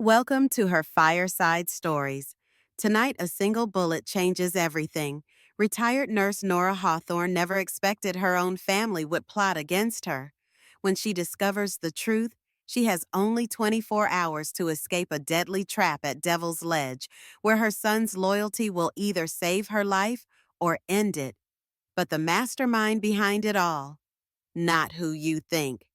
Welcome to her Fireside Stories. Tonight, a single bullet changes everything. Retired nurse Nora Hawthorne never expected her own family would plot against her. When she discovers the truth, she has only 24 hours to escape a deadly trap at Devil's Ledge, where her son's loyalty will either save her life or end it. But the mastermind behind it all, not who you think.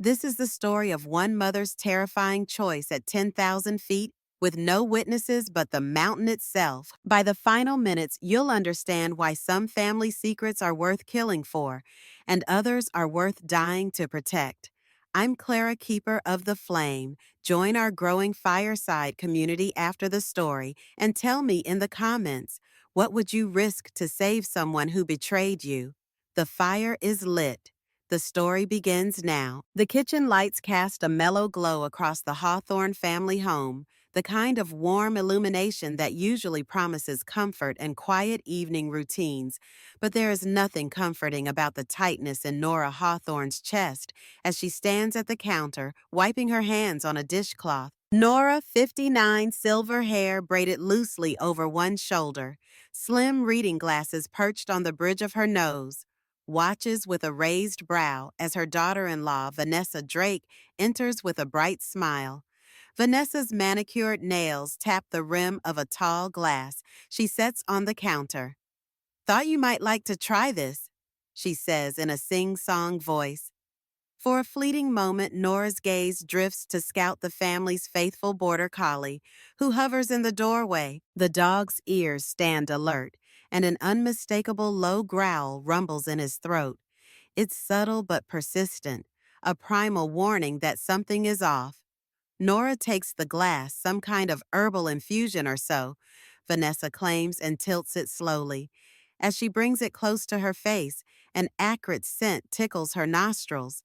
This is the story of one mother's terrifying choice at 10,000 feet with no witnesses but the mountain itself. By the final minutes, you'll understand why some family secrets are worth killing for and others are worth dying to protect. I'm Clara, Keeper of the Flame. Join our growing Fireside community after the story and tell me in the comments, what would you risk to save someone who betrayed you? The fire is lit. The story begins now. The kitchen lights cast a mellow glow across the Hawthorne family home, the kind of warm illumination that usually promises comfort and quiet evening routines. But there is nothing comforting about the tightness in Nora Hawthorne's chest as she stands at the counter, wiping her hands on a dishcloth. Nora, 59, silver hair braided loosely over one shoulder, slim reading glasses perched on the bridge of her nose, watches with a raised brow as her daughter-in-law, Vanessa Drake, enters with a bright smile. Vanessa's manicured nails tap the rim of a tall glass she sets on the counter. "Thought you might like to try this," she says in a sing-song voice. For a fleeting moment, Nora's gaze drifts to scout the family's faithful border collie, who hovers in the doorway. The dog's ears stand alert, and an unmistakable low growl rumbles in his throat. It's subtle but persistent, a primal warning that something is off. Nora takes the glass, some kind of herbal infusion or so, Vanessa claims, and tilts it slowly. As she brings it close to her face, an acrid scent tickles her nostrils.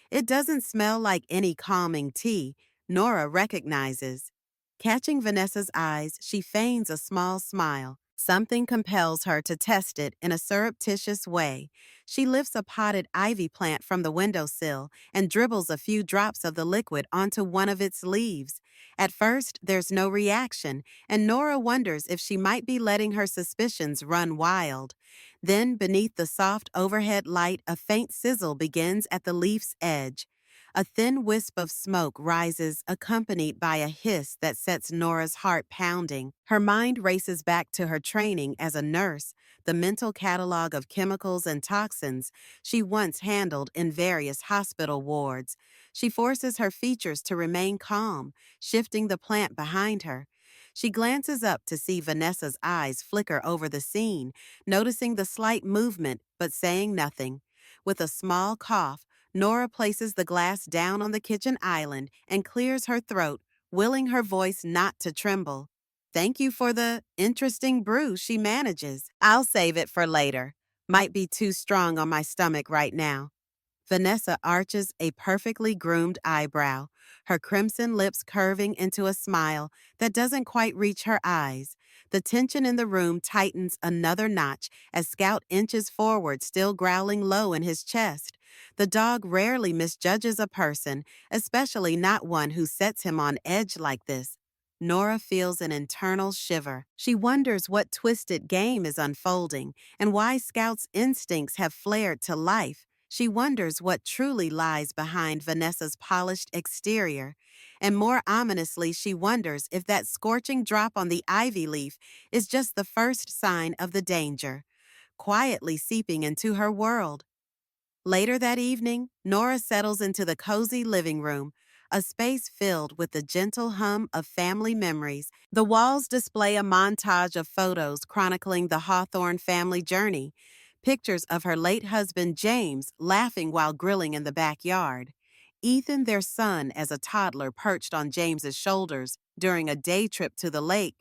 It doesn't smell like any calming tea, Nora recognizes. Catching Vanessa's eyes, she feigns a small smile. Something compels her to test it in a surreptitious way. She lifts a potted ivy plant from the windowsill and dribbles a few drops of the liquid onto one of its leaves. At first, there's no reaction, and Nora wonders if she might be letting her suspicions run wild. Then, beneath the soft overhead light, a faint sizzle begins at the leaf's edge. A thin wisp of smoke rises, accompanied by a hiss that sets Nora's heart pounding. Her mind races back to her training as a nurse, the mental catalog of chemicals and toxins she once handled in various hospital wards. She forces her features to remain calm, shifting the plant behind her. She glances up to see Vanessa's eyes flicker over the scene, noticing the slight movement but saying nothing. With a small cough, Nora places the glass down on the kitchen island and clears her throat, willing her voice not to tremble. "Thank you for the interesting brew," she manages. "I'll save it for later. Might be too strong on my stomach right now." Vanessa arches a perfectly groomed eyebrow, her crimson lips curving into a smile that doesn't quite reach her eyes. The tension in the room tightens another notch as Scout inches forward, still growling low in his chest. The dog rarely misjudges a person, especially not one who sets him on edge like this. Nora feels an internal shiver. She wonders what twisted game is unfolding and why Scout's instincts have flared to life. She wonders what truly lies behind Vanessa's polished exterior. And more ominously, she wonders if that scorching drop on the ivy leaf is just the first sign of the danger, quietly seeping into her world. Later that evening, Nora settles into the cozy living room, a space filled with the gentle hum of family memories. The walls display a montage of photos chronicling the Hawthorne family journey, pictures of her late husband James laughing while grilling in the backyard, Ethan, their son, as a toddler perched on James's shoulders during a day trip to the lake,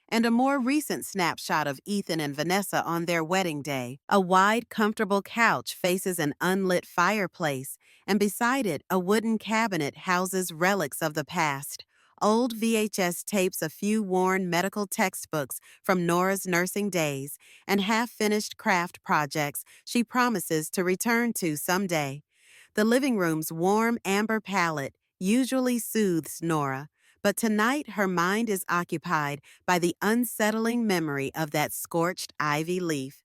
and a more recent snapshot of Ethan and Vanessa on their wedding day. A wide, comfortable couch faces an unlit fireplace, and beside it, a wooden cabinet houses relics of the past. Old VHS tapes, a few worn medical textbooks from Nora's nursing days, and half-finished craft projects she promises to return to someday. The living room's warm amber palette usually soothes Nora, But tonight her mind is occupied by the unsettling memory of that scorched ivy leaf.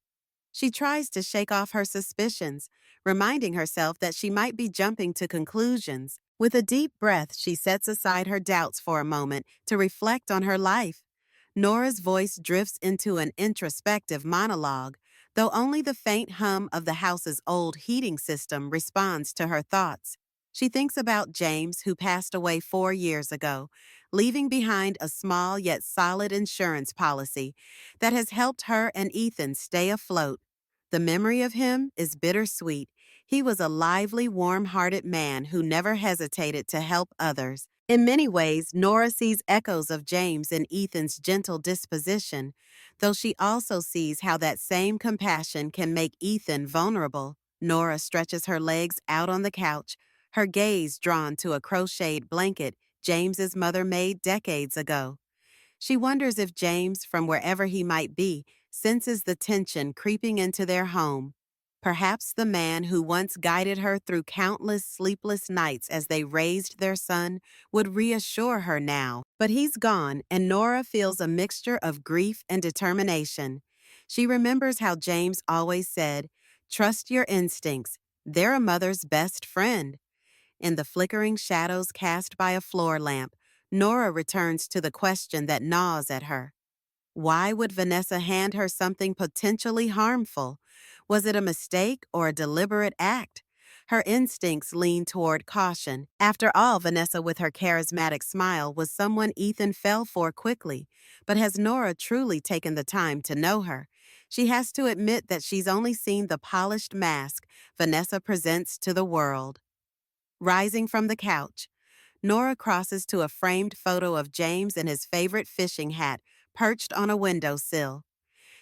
She tries to shake off her suspicions, reminding herself that she might be jumping to conclusions. With a deep breath, she sets aside her doubts for a moment to reflect on her life. Nora's voice drifts into an introspective monologue, though only the faint hum of the house's old heating system responds to her thoughts. She thinks about James, who passed away 4 years ago, leaving behind a small yet solid insurance policy that has helped her and Ethan stay afloat. The memory of him is bittersweet. He was a lively, warm-hearted man who never hesitated to help others. In many ways, Nora sees echoes of James in Ethan's gentle disposition, though she also sees how that same compassion can make Ethan vulnerable. Nora stretches her legs out on the couch, her gaze drawn to a crocheted blanket James's mother made decades ago. She wonders if James, from wherever he might be, senses the tension creeping into their home. Perhaps the man who once guided her through countless sleepless nights as they raised their son would reassure her now. But he's gone, and Nora feels a mixture of grief and determination. She remembers how James always said, "Trust your instincts. They're a mother's best friend." In the flickering shadows cast by a floor lamp, Nora returns to the question that gnaws at her. Why would Vanessa hand her something potentially harmful? Was it a mistake or a deliberate act? Her instincts lean toward caution. After all, Vanessa, with her charismatic smile, was someone Ethan fell for quickly. But has Nora truly taken the time to know her? She has to admit that she's only seen the polished mask Vanessa presents to the world. Rising from the couch, Nora crosses to a framed photo of James in his favorite fishing hat, perched on a windowsill.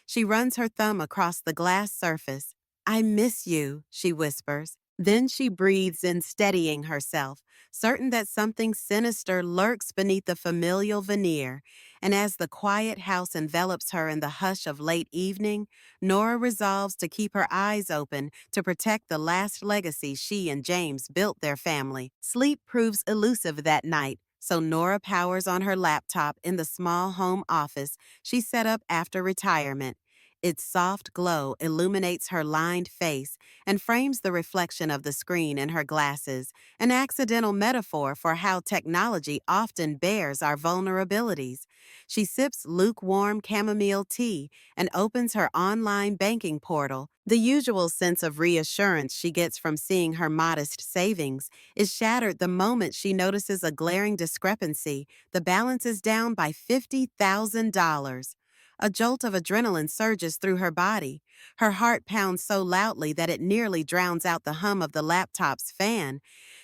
She runs her thumb across the glass surface. "I miss you," she whispers. Then she breathes in, steadying herself, certain that something sinister lurks beneath the familial veneer. And as the quiet house envelops her in the hush of late evening, Nora resolves to keep her eyes open to protect the last legacy she and James built their family. Sleep proves elusive that night, so Nora powers on her laptop in the small home office she set up after retirement. Its soft glow illuminates her lined face and frames the reflection of the screen in her glasses, an accidental metaphor for how technology often bears our vulnerabilities. She sips lukewarm chamomile tea and opens her online banking portal. The usual sense of reassurance she gets from seeing her modest savings is shattered the moment she notices a glaring discrepancy. The balance is down by $50,000. A jolt of adrenaline surges through her body. Her heart pounds so loudly that it nearly drowns out the hum of the laptop's fan.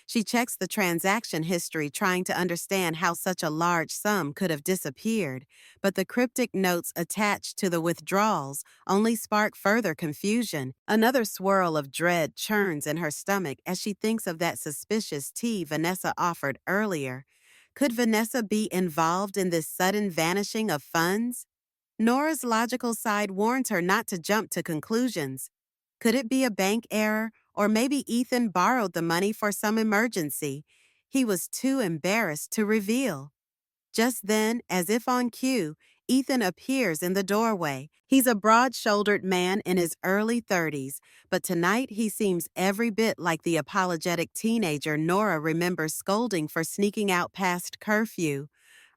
She checks the transaction history, trying to understand how such a large sum could have disappeared. But the cryptic notes attached to the withdrawals only spark further confusion. Another swirl of dread churns in her stomach as she thinks of that suspicious tea Vanessa offered earlier. Could Vanessa be involved in this sudden vanishing of funds? Nora's logical side warns her not to jump to conclusions. Could it be a bank error, or maybe Ethan borrowed the money for some emergency? He was too embarrassed to reveal. Just then, as if on cue, Ethan appears in the doorway. He's a broad-shouldered man in his early 30s, but tonight he seems every bit like the apologetic teenager Nora remembers scolding for sneaking out past curfew.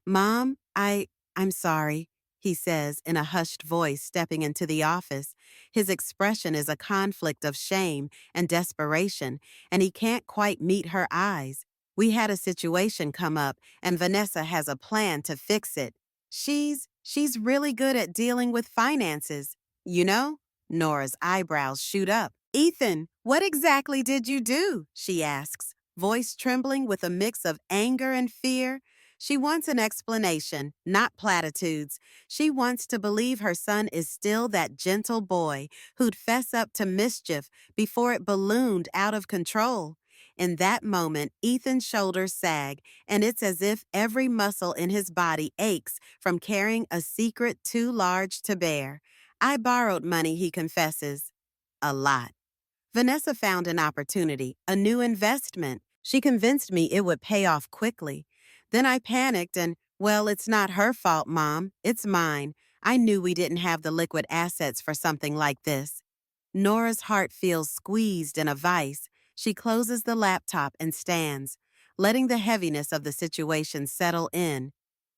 "Mom, I'm sorry," he says in a hushed voice, stepping into the office. His expression is a conflict of shame and desperation, and he can't quite meet her eyes. "We had a situation come up, and Vanessa has a plan to fix it. She's really good at dealing with finances. You know?" Nora's eyebrows shoot up. "Ethan, what exactly did you do?" she asks, voice trembling with a mix of anger and fear. She wants an explanation, not platitudes. She wants to believe her son is still that gentle boy who'd fess up to mischief before it ballooned out of control. In that moment, Ethan's shoulders sag, and it's as if every muscle in his body aches from carrying a secret too large to bear. "I borrowed money," he confesses. "A lot." "Vanessa found an opportunity, a new investment. She convinced me it would pay off quickly." Then I panicked and, well, it's not her fault, Mom. It's mine. I knew we didn't have the liquid assets for something like this. Nora's heart feels squeezed in a vice. She closes the laptop and stands, letting the heaviness of the situation settle in.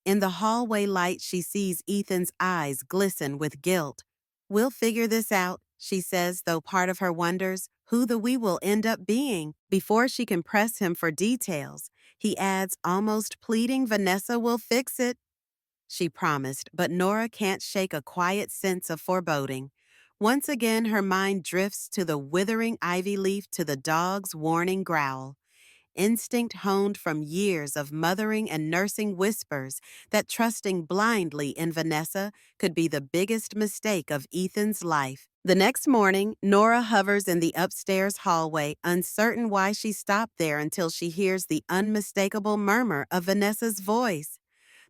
In the hallway light, she sees Ethan's eyes glisten with guilt. We'll figure this out, she says, though part of her wonders who the we will end up being. Before she can press him for details, he adds, almost pleading, Vanessa will fix it. She promised, but Nora can't shake a quiet sense of foreboding. Once again, her mind drifts to the withering ivy leaf, to the dog's warning growl. Instinct honed from years of mothering and nursing whispers that trusting blindly in Vanessa could be the biggest mistake of Ethan's life. The next morning, Nora hovers in the upstairs hallway, uncertain why she stopped there until she hears the unmistakable murmur of Vanessa's voice.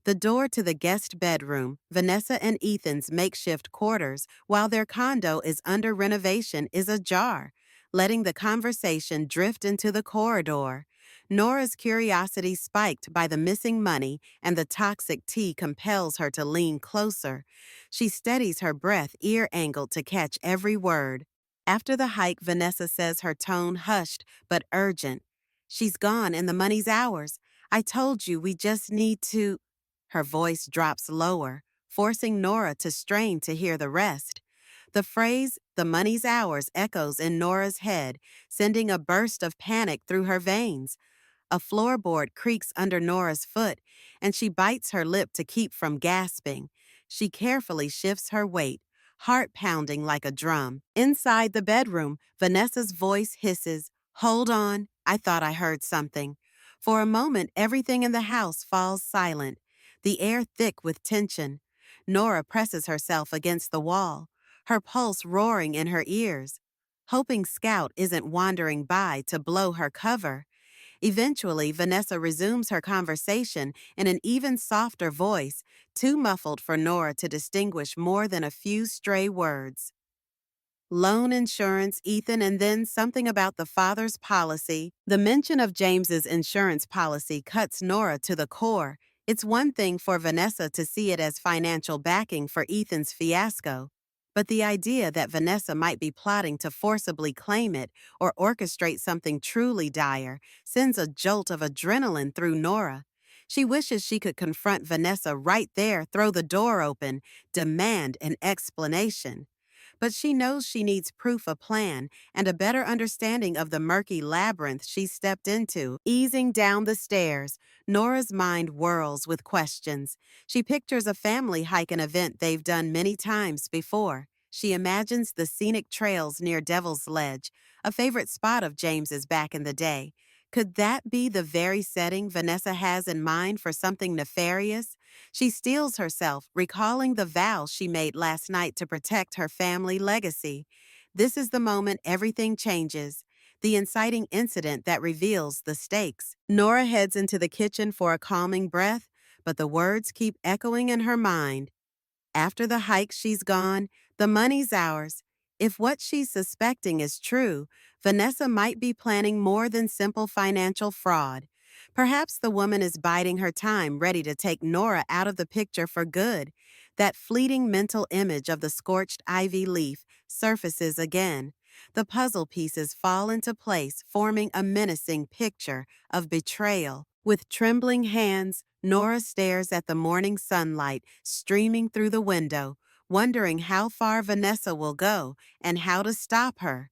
The door to the guest bedroom, Vanessa and Ethan's makeshift quarters, while their condo is under renovation, is ajar, letting the conversation drift into the corridor. Nora's curiosity spiked by the missing money and the toxic tea compels her to lean closer. She steadies her breath, ear angled to catch every word. After the hike, Vanessa says, her tone hushed but urgent. She's gone and the money's ours. I told you we just need to. Her voice drops lower, forcing Nora to strain to hear the rest. The phrase, the money's ours, echoes in Nora's head, sending a burst of panic through her veins. A floorboard creaks under Nora's foot, and she bites her lip to keep from gasping. She carefully shifts her weight, heart pounding like a drum. Inside the bedroom, Vanessa's voice hisses, Hold on, I thought I heard something. For a moment, everything in the house falls silent, the air thick with tension. Nora presses herself against the wall, her pulse roaring in her ears, hoping Scout isn't wandering by to blow her cover. Eventually, Vanessa resumes her conversation in an even softer voice, too muffled for Nora to distinguish more than a few stray words. Loan insurance, Ethan, and then something about the father's policy. The mention of James's insurance policy cuts Nora to the core. It's one thing for Vanessa to see it as financial backing for Ethan's fiasco, but the idea that Vanessa might be plotting to forcibly claim it or orchestrate something truly dire sends a jolt of adrenaline through Nora. She wishes she could confront Vanessa right there, throw the door open, demand an explanation. But she knows she needs proof, a plan, and a better understanding of the murky labyrinth she stepped into. Easing down the stairs, Nora's mind whirls with questions. She pictures a family hike, an event they've done many times before. She imagines the scenic trails near Devil's Ledge, a favorite spot of James's back in the day. Could that be the very setting Vanessa has in mind for something nefarious? She steels herself, recalling the vow she made last night to protect her family legacy. This is the moment everything changes, the inciting incident that reveals the stakes. Nora heads into the kitchen for a calming breath, but the words keep echoing in her mind. After the hike, she's gone. The money's ours. If what she's suspecting is true, Vanessa might be planning more than simple financial fraud. Perhaps the woman is biding her time, ready to take Nora out of the picture for good. That fleeting mental image of the scorched ivy leaf surfaces again. The puzzle pieces fall into place, forming a menacing picture of betrayal. With trembling hands, Nora stares at the morning sunlight streaming through the window, wondering how far Vanessa will go and how to stop her.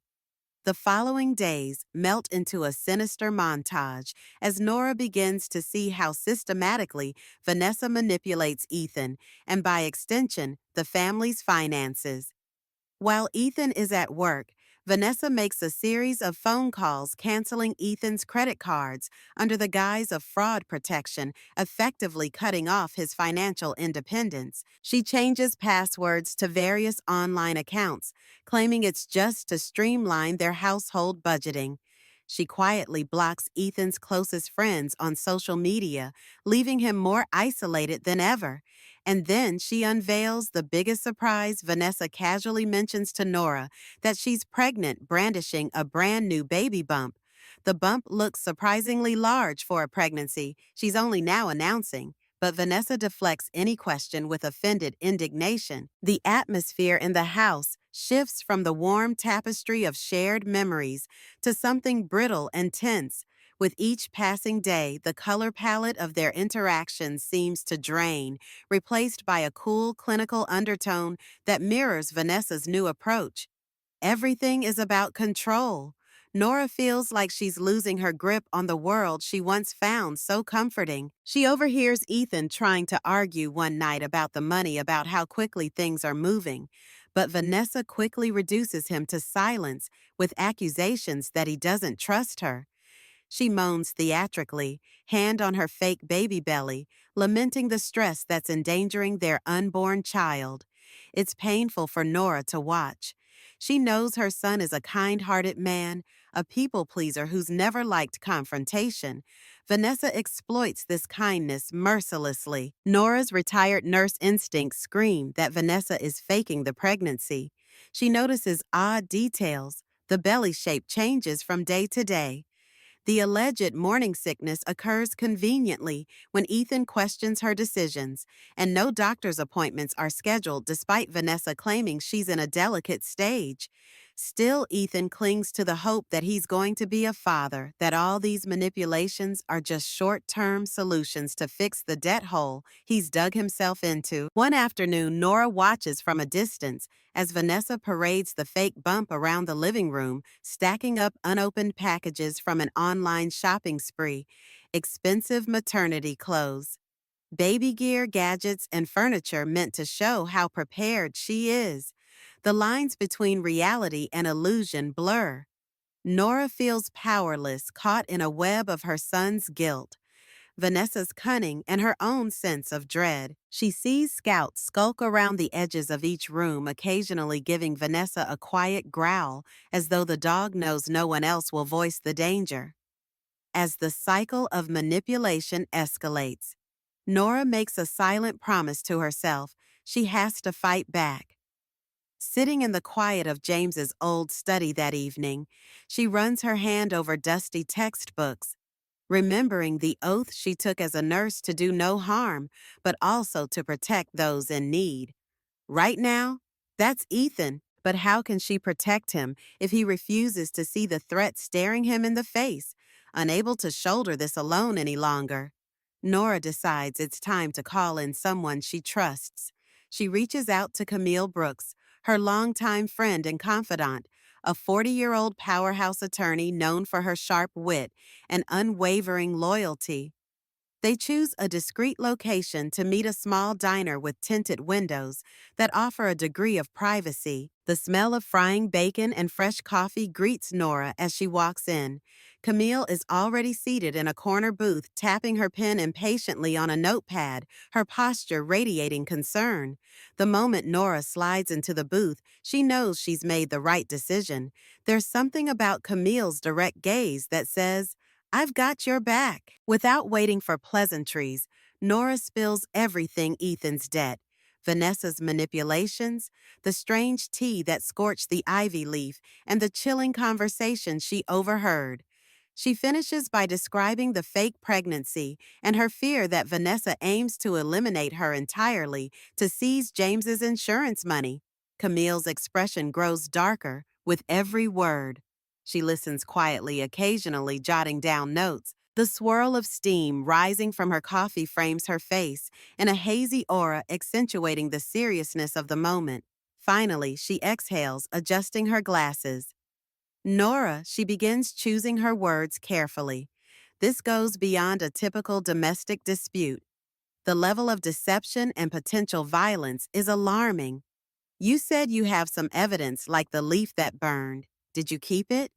The following days melt into a sinister montage as Nora begins to see how systematically Vanessa manipulates Ethan and, by extension, the family's finances. While Ethan is at work, Vanessa makes a series of phone calls canceling Ethan's credit cards under the guise of fraud protection, effectively cutting off his financial independence. She changes passwords to various online accounts, claiming it's just to streamline their household budgeting. She quietly blocks Ethan's closest friends on social media, leaving him more isolated than ever. And then she unveils the biggest surprise. Vanessa casually mentions to Nora that she's pregnant, brandishing a brand new baby bump. The bump looks surprisingly large for a pregnancy she's only now announcing, but Vanessa deflects any question with offended indignation. The atmosphere in the house shifts from the warm tapestry of shared memories to something brittle and tense. With each passing day, the color palette of their interactions seems to drain, replaced by a cool, clinical undertone that mirrors Vanessa's new approach. Everything is about control. Nora feels like she's losing her grip on the world she once found so comforting. She overhears Ethan trying to argue one night about the money, about how quickly things are moving. But Vanessa quickly reduces him to silence with accusations that he doesn't trust her. She moans theatrically, hand on her fake baby belly, lamenting the stress that's endangering their unborn child. It's painful for Nora to watch. She knows her son is a kind-hearted man, a people pleaser who's never liked confrontation. Vanessa exploits this kindness mercilessly. Nora's retired nurse instincts scream that Vanessa is faking the pregnancy. She notices odd details. The belly shape changes from day to day. The alleged morning sickness occurs conveniently when Ethan questions her decisions, and no doctor's appointments are scheduled despite Vanessa claiming she's in a delicate stage. Still, Ethan clings to the hope that he's going to be a father, that all these manipulations are just short-term solutions to fix the debt hole he's dug himself into. One afternoon, Nora watches from a distance as Vanessa parades the fake bump around the living room, stacking up unopened packages from an online shopping spree. Expensive maternity clothes, baby gear, gadgets, and furniture meant to show how prepared she is. The lines between reality and illusion blur. Nora feels powerless, caught in a web of her son's guilt, Vanessa's cunning, and her own sense of dread. She sees Scout skulk around the edges of each room, occasionally giving Vanessa a quiet growl, as though the dog knows no one else will voice the danger. As the cycle of manipulation escalates, Nora makes a silent promise to herself she has to fight back. Sitting in the quiet of James's old study that evening, she runs her hand over dusty textbooks, remembering the oath she took as a nurse to do no harm, but also to protect those in need. Right now, that's Ethan, but how can she protect him if he refuses to see the threat staring him in the face, unable to shoulder this alone any longer? Nora decides it's time to call in someone she trusts. She reaches out to Camille Brooks, her longtime friend and confidant, a 40-year-old powerhouse attorney known for her sharp wit and unwavering loyalty. They choose a discreet location to meet, a small diner with tinted windows that offer a degree of privacy. The smell of frying bacon and fresh coffee greets Nora as she walks in. Camille is already seated in a corner booth, tapping her pen impatiently on a notepad, her posture radiating concern. The moment Nora slides into the booth, she knows she's made the right decision. There's something about Camille's direct gaze that says, "I've got your back." Without waiting for pleasantries, Nora spills everything: Ethan's debt, Vanessa's manipulations, the strange tea that scorched the ivy leaf, and the chilling conversation she overheard. She finishes by describing the fake pregnancy and her fear that Vanessa aims to eliminate her entirely to seize James's insurance money. Camille's expression grows darker with every word. She listens quietly, occasionally jotting down notes. The swirl of steam rising from her coffee frames her face in a hazy aura, accentuating the seriousness of the moment. Finally, she exhales, adjusting her glasses. "Nora," she begins, choosing her words carefully. "This goes beyond a typical domestic dispute. The level of deception and potential violence is alarming. You said you have some evidence, like the leaf that burned. Did you keep it?"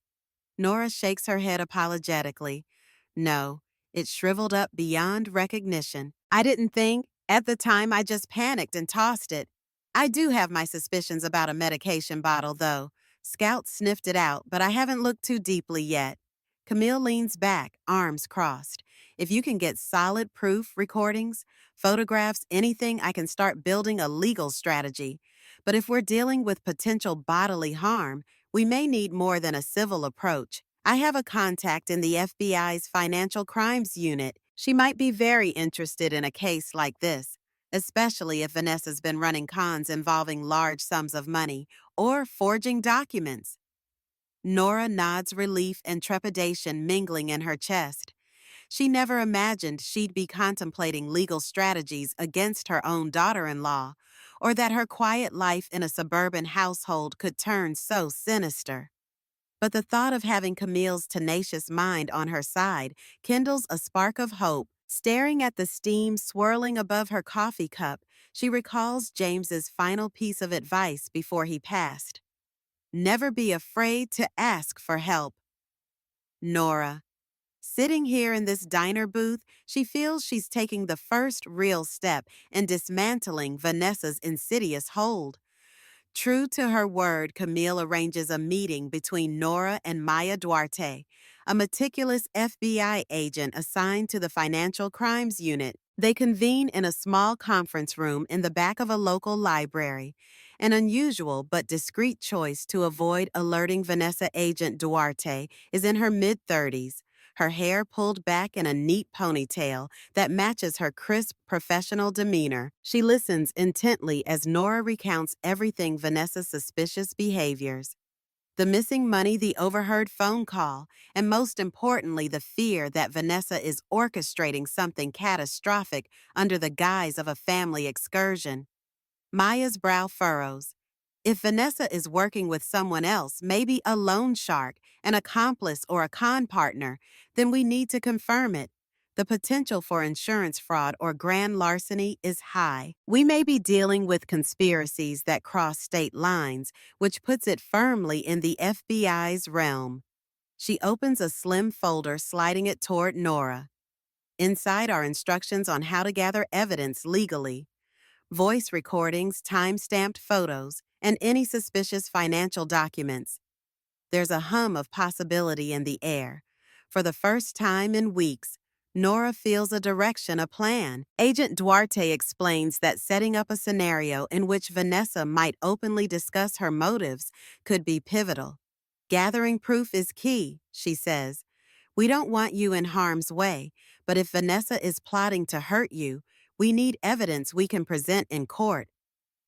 Nora shakes her head apologetically. "No, it shriveled up beyond recognition. I didn't think. At the time, I just panicked and tossed it. I do have my suspicions about a medication bottle, though. Scout sniffed it out, but I haven't looked too deeply yet." Camille leans back, arms crossed. "If you can get solid proof, recordings, photographs, anything, I can start building a legal strategy. But if we're dealing with potential bodily harm, we may need more than a civil approach. I have a contact in the FBI's Financial Crimes Unit. She might be very interested in a case like this, especially if Vanessa's been running cons involving large sums of money or forging documents. Nora nods relief and trepidation mingling in her chest. She never imagined she'd be contemplating legal strategies against her own daughter-in-law, or that her quiet life in a suburban household could turn so sinister. But the thought of having Camille's tenacious mind on her side kindles a spark of hope. Staring at the steam swirling above her coffee cup, she recalls James's final piece of advice before he passed. Never be afraid to ask for help. Nora. Sitting here in this diner booth, she feels she's taking the first real step in dismantling Vanessa's insidious hold. True to her word, Camille arranges a meeting between Nora and Maya Duarte, a meticulous FBI agent assigned to the Financial Crimes Unit. They convene in a small conference room in the back of a local library, an unusual but discreet choice to avoid alerting Vanessa Agent Duarte is in her mid-30s, her hair pulled back in a neat ponytail that matches her crisp professional demeanor. She listens intently as Nora recounts everything Vanessa's suspicious behaviors. The missing money, the overheard phone call, and most importantly, the fear that Vanessa is orchestrating something catastrophic under the guise of a family excursion. Maya's brow furrows. If Vanessa is working with someone else, maybe a loan shark, an accomplice, or a con partner, then we need to confirm it. The potential for insurance fraud or grand larceny is high. We may be dealing with conspiracies that cross state lines, which puts it firmly in the FBI's realm. She opens a slim folder, sliding it toward Nora. Inside are instructions on how to gather evidence legally. Voice recordings, time-stamped photos, and any suspicious financial documents. There's a hum of possibility in the air. For the first time in weeks, Nora feels a direction, a plan. Agent Duarte explains that setting up a scenario in which Vanessa might openly discuss her motives could be pivotal. Gathering proof is key, she says. We don't want you in harm's way, but if Vanessa is plotting to hurt you, we need evidence we can present in court.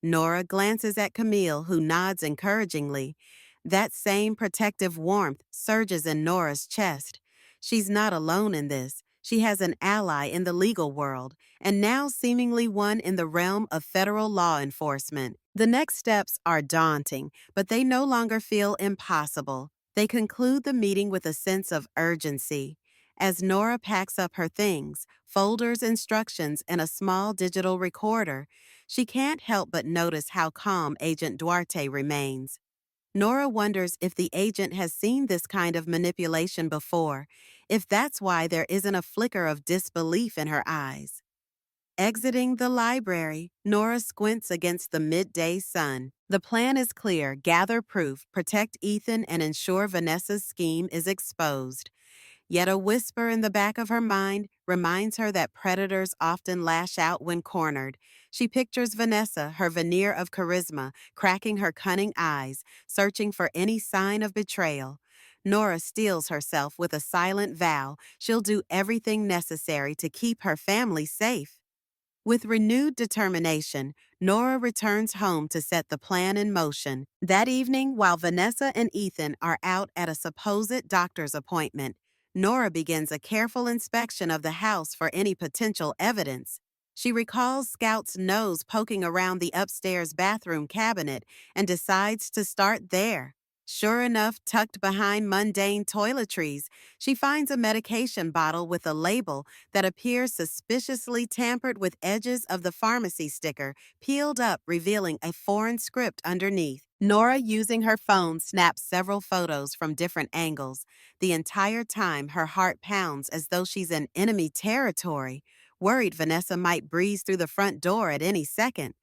Nora glances at Camille, who nods encouragingly. That same protective warmth surges in Nora's chest. She's not alone in this. She has an ally in the legal world, and now seemingly one in the realm of federal law enforcement. The next steps are daunting, but they no longer feel impossible. They conclude the meeting with a sense of urgency. As Nora packs up her things, folders, instructions, and a small digital recorder, she can't help but notice how calm Agent Duarte remains. Nora wonders if the agent has seen this kind of manipulation before, if that's why there isn't a flicker of disbelief in her eyes. Exiting the library, Nora squints against the midday sun. The plan is clear: gather proof, protect Ethan, and ensure Vanessa's scheme is exposed. Yet a whisper in the back of her mind reminds her that predators often lash out when cornered. She pictures Vanessa, her veneer of charisma, cracking her cunning eyes, searching for any sign of betrayal. Nora steels herself with a silent vow she'll do everything necessary to keep her family safe. With renewed determination, Nora returns home to set the plan in motion. That evening, while Vanessa and Ethan are out at a supposed doctor's appointment, Nora begins a careful inspection of the house for any potential evidence. She recalls Scout's nose poking around the upstairs bathroom cabinet and decides to start there. Sure enough, tucked behind mundane toiletries, she finds a medication bottle with a label that appears suspiciously tampered with, edges of the pharmacy sticker peeled up, revealing a foreign script underneath. Nora, using her phone, snaps several photos from different angles. The entire time, her heart pounds as though she's in enemy territory, worried Vanessa might breeze through the front door at any second.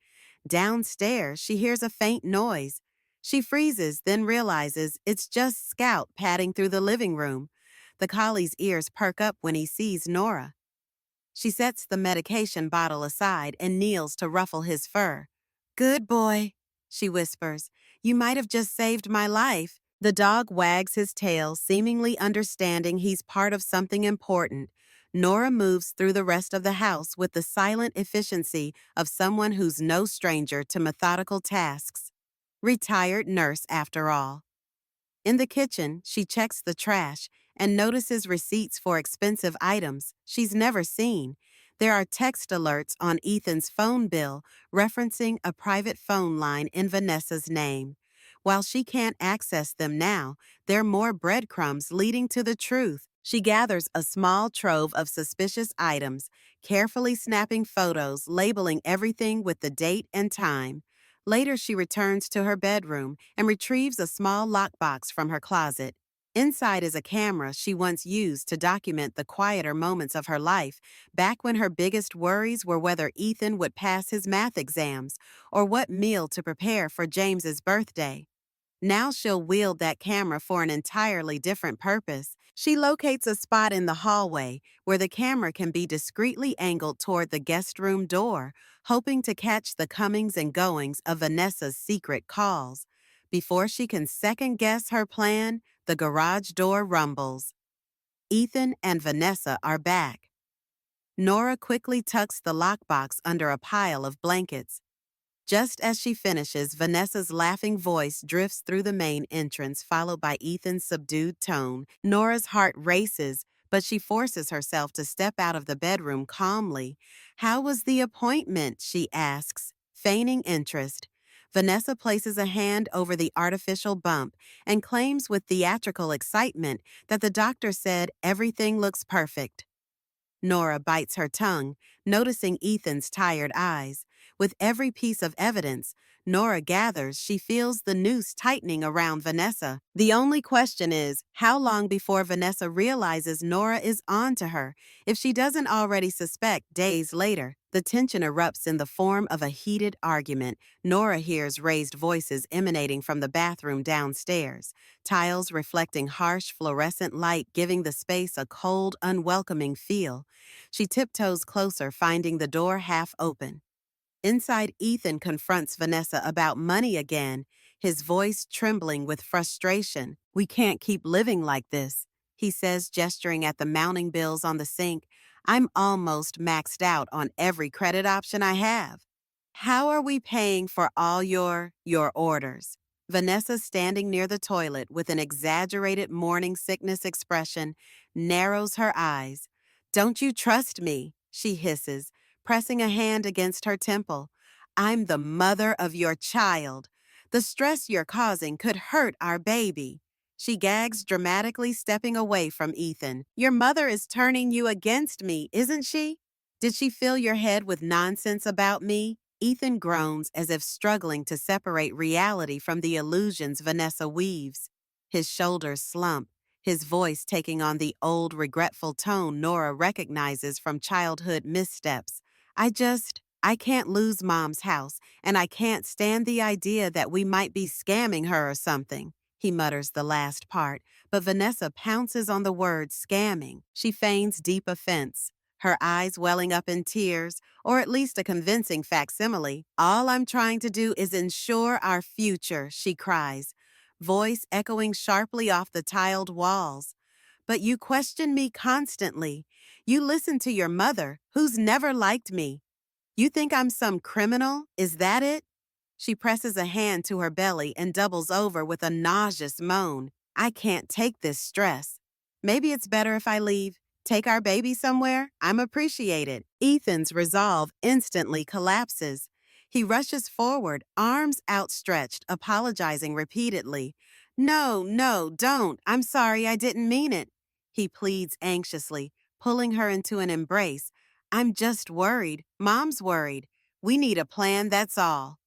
Downstairs, she hears a faint noise. She freezes, then realizes it's just Scout padding through the living room. The collie's ears perk up when he sees Nora. She sets the medication bottle aside and kneels to ruffle his fur. "Good boy," she whispers. "You might have just saved my life." The dog wags his tail, seemingly understanding he's part of something important. Nora moves through the rest of the house with the silent efficiency of someone who's no stranger to methodical tasks. Retired nurse, after all. In the kitchen, she checks the trash and notices receipts for expensive items she's never seen. There are text alerts on Ethan's phone bill referencing a private phone line in Vanessa's name. While she can't access them now, there are more breadcrumbs leading to the truth. She gathers a small trove of suspicious items, carefully snapping photos, labeling everything with the date and time. Later, she returns to her bedroom and retrieves a small lockbox from her closet. Inside is a camera she once used to document the quieter moments of her life, back when her biggest worries were whether Ethan would pass his math exams or what meal to prepare for James's birthday. Now she'll wield that camera for an entirely different purpose. She locates a spot in the hallway where the camera can be discreetly angled toward the guest room door, hoping to catch the comings and goings of Vanessa's secret calls. Before she can second guess her plan, the garage door rumbles. Ethan and Vanessa are back. Nora quickly tucks the lockbox under a pile of blankets. Just as she finishes, Vanessa's laughing voice drifts through the main entrance, followed by Ethan's subdued tone. Nora's heart races, but she forces herself to step out of the bedroom calmly. "How was the appointment?" she asks, feigning interest. Vanessa places a hand over the artificial bump and claims with theatrical excitement that the doctor said everything looks perfect. Nora bites her tongue, noticing Ethan's tired eyes. With every piece of evidence, Nora gathers she feels the noose tightening around Vanessa. The only question is, how long before Vanessa realizes Nora is on to her? If she doesn't already suspect days later, the tension erupts in the form of a heated argument. Nora hears raised voices emanating from the bathroom downstairs, tiles reflecting harsh fluorescent light giving the space a cold, unwelcoming feel. She tiptoes closer, finding the door half open. Inside, Ethan confronts Vanessa about money again, his voice trembling with frustration. "We can't keep living like this," he says, gesturing at the mounting bills on the sink. "I'm almost maxed out on every credit option I have." "How are we paying for all your orders?" Vanessa, standing near the toilet with an exaggerated morning sickness expression, narrows her eyes. "Don't you trust me?" she hisses, pressing a hand against her temple. "I'm the mother of your child. The stress you're causing could hurt our baby." She gags dramatically, stepping away from Ethan. "Your mother is turning you against me, isn't she? Did she fill your head with nonsense about me?" Ethan groans as if struggling to separate reality from the illusions Vanessa weaves. His shoulders slump, his voice taking on the old, regretful tone Nora recognizes from childhood missteps. I can't lose Mom's house, and I can't stand the idea that we might be scamming her or something." He mutters the last part, but Vanessa pounces on the word scamming. She feigns deep offense, her eyes welling up in tears, or at least a convincing facsimile. "All I'm trying to do is ensure our future," she cries, voice echoing sharply off the tiled walls. "But you question me constantly. You listen to your mother, who's never liked me. You think I'm some criminal? Is that it?" She presses a hand to her belly and doubles over with a nauseous moan. "I can't take this stress. Maybe it's better if I leave. Take our baby somewhere? I'm appreciated." Ethan's resolve instantly collapses. He rushes forward, arms outstretched, apologizing repeatedly. "No, no, don't. I'm sorry, I didn't mean it." He pleads anxiously, pulling her into an embrace. "I'm just worried. Mom's worried. We need a plan, that's all."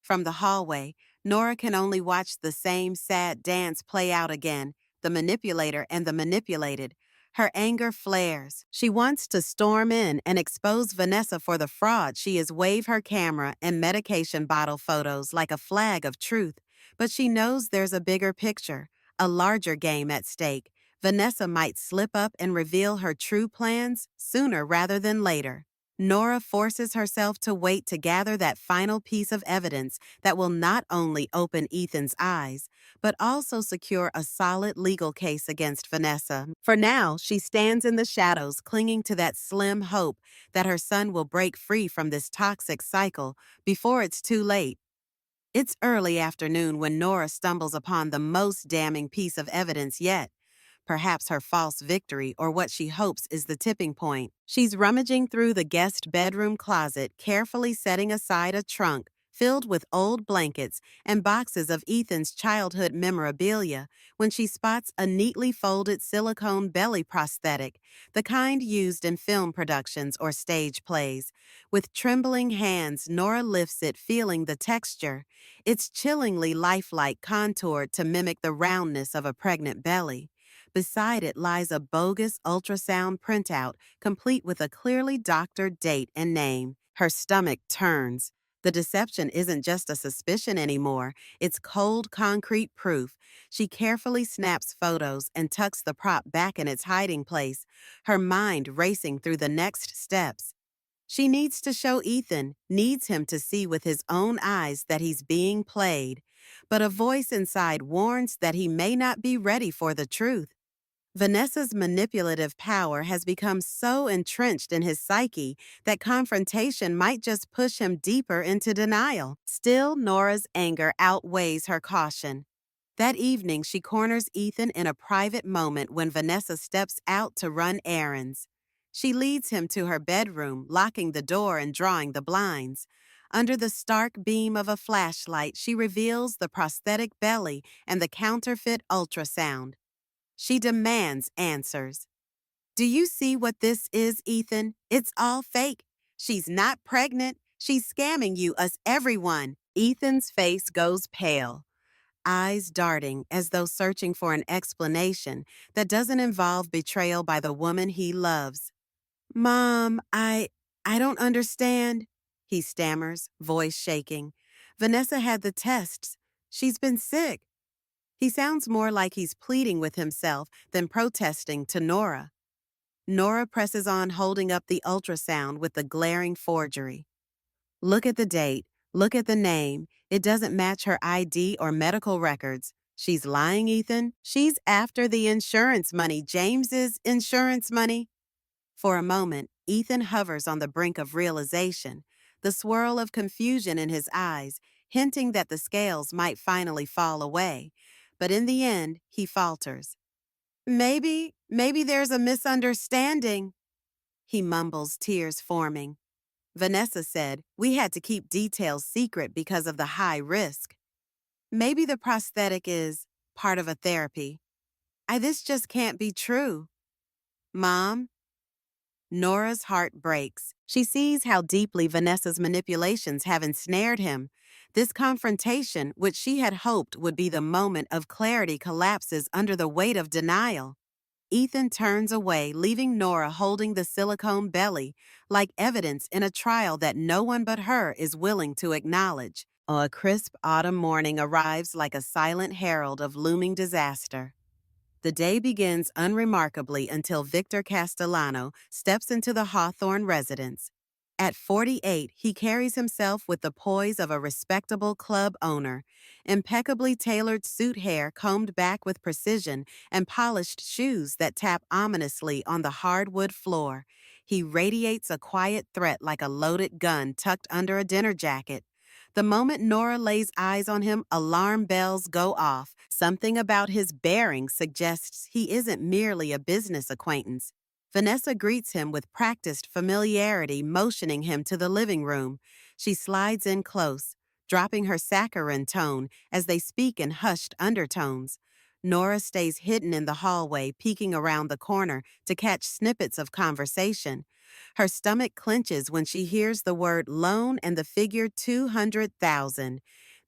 From the hallway, Nora can only watch the same sad dance play out again, the manipulator and the manipulated. Her anger flares. She wants to storm in and expose Vanessa for the fraud she is, wave her camera and medication bottle photos like a flag of truth. But she knows there's a bigger picture, a larger game at stake. Vanessa might slip up and reveal her true plans sooner rather than later. Nora forces herself to wait to gather that final piece of evidence that will not only open Ethan's eyes, but also secure a solid legal case against Vanessa. For now, she stands in the shadows, clinging to that slim hope that her son will break free from this toxic cycle before it's too late. It's early afternoon when Nora stumbles upon the most damning piece of evidence yet. Perhaps her false victory or what she hopes is the tipping point. She's rummaging through the guest bedroom closet, carefully setting aside a trunk filled with old blankets and boxes of Ethan's childhood memorabilia when she spots a neatly folded silicone belly prosthetic, the kind used in film productions or stage plays. With trembling hands, Nora lifts it, feeling the texture. It's chillingly lifelike, contoured to mimic the roundness of a pregnant belly. Beside it lies a bogus ultrasound printout, complete with a clearly doctored date and name. Her stomach turns. The deception isn't just a suspicion anymore, it's cold, concrete proof. She carefully snaps photos and tucks the prop back in its hiding place, her mind racing through the next steps. She needs to show Ethan, needs him to see with his own eyes that he's being played. But a voice inside warns that he may not be ready for the truth. Vanessa's manipulative power has become so entrenched in his psyche that confrontation might just push him deeper into denial. Still, Nora's anger outweighs her caution. That evening, she corners Ethan in a private moment when Vanessa steps out to run errands. She leads him to her bedroom, locking the door and drawing the blinds. Under the stark beam of a flashlight, she reveals the prosthetic belly and the counterfeit ultrasound. She demands answers. Do you see what this is, Ethan? It's all fake. She's not pregnant. She's scamming you, us everyone. Ethan's face goes pale, eyes darting as though searching for an explanation that doesn't involve betrayal by the woman he loves. Mom, I don't understand, he stammers, voice shaking. Vanessa had the tests. She's been sick. He sounds more like he's pleading with himself than protesting to Nora. Nora presses on, holding up the ultrasound with the glaring forgery. Look at the date. Look at the name. It doesn't match her ID or medical records. She's lying, Ethan. She's after the insurance money, James's insurance money. For a moment, Ethan hovers on the brink of realization, the swirl of confusion in his eyes, hinting that the scales might finally fall away. But in the end, he falters. Maybe there's a misunderstanding, he mumbles, tears forming. Vanessa said we had to keep details secret because of the high risk. Maybe the prosthetic is part of a therapy. This just can't be true. Mom? Nora's heart breaks. She sees how deeply Vanessa's manipulations have ensnared him. This confrontation, which she had hoped would be the moment of clarity, collapses under the weight of denial. Ethan turns away, leaving Nora holding the silicone belly, like evidence in a trial that no one but her is willing to acknowledge. A crisp autumn morning arrives like a silent herald of looming disaster. The day begins unremarkably until Victor Castellano steps into the Hawthorne residence. At 48, he carries himself with the poise of a respectable club owner, impeccably tailored suit hair combed back with precision and polished shoes that tap ominously on the hardwood floor. He radiates a quiet threat like a loaded gun tucked under a dinner jacket. The moment Nora lays eyes on him, alarm bells go off. Something about his bearing suggests he isn't merely a business acquaintance. Vanessa greets him with practiced familiarity, motioning him to the living room. She slides in close, dropping her saccharine tone as they speak in hushed undertones. Nora stays hidden in the hallway, peeking around the corner to catch snippets of conversation. Her stomach clenches when she hears the word loan and the figure 200,000.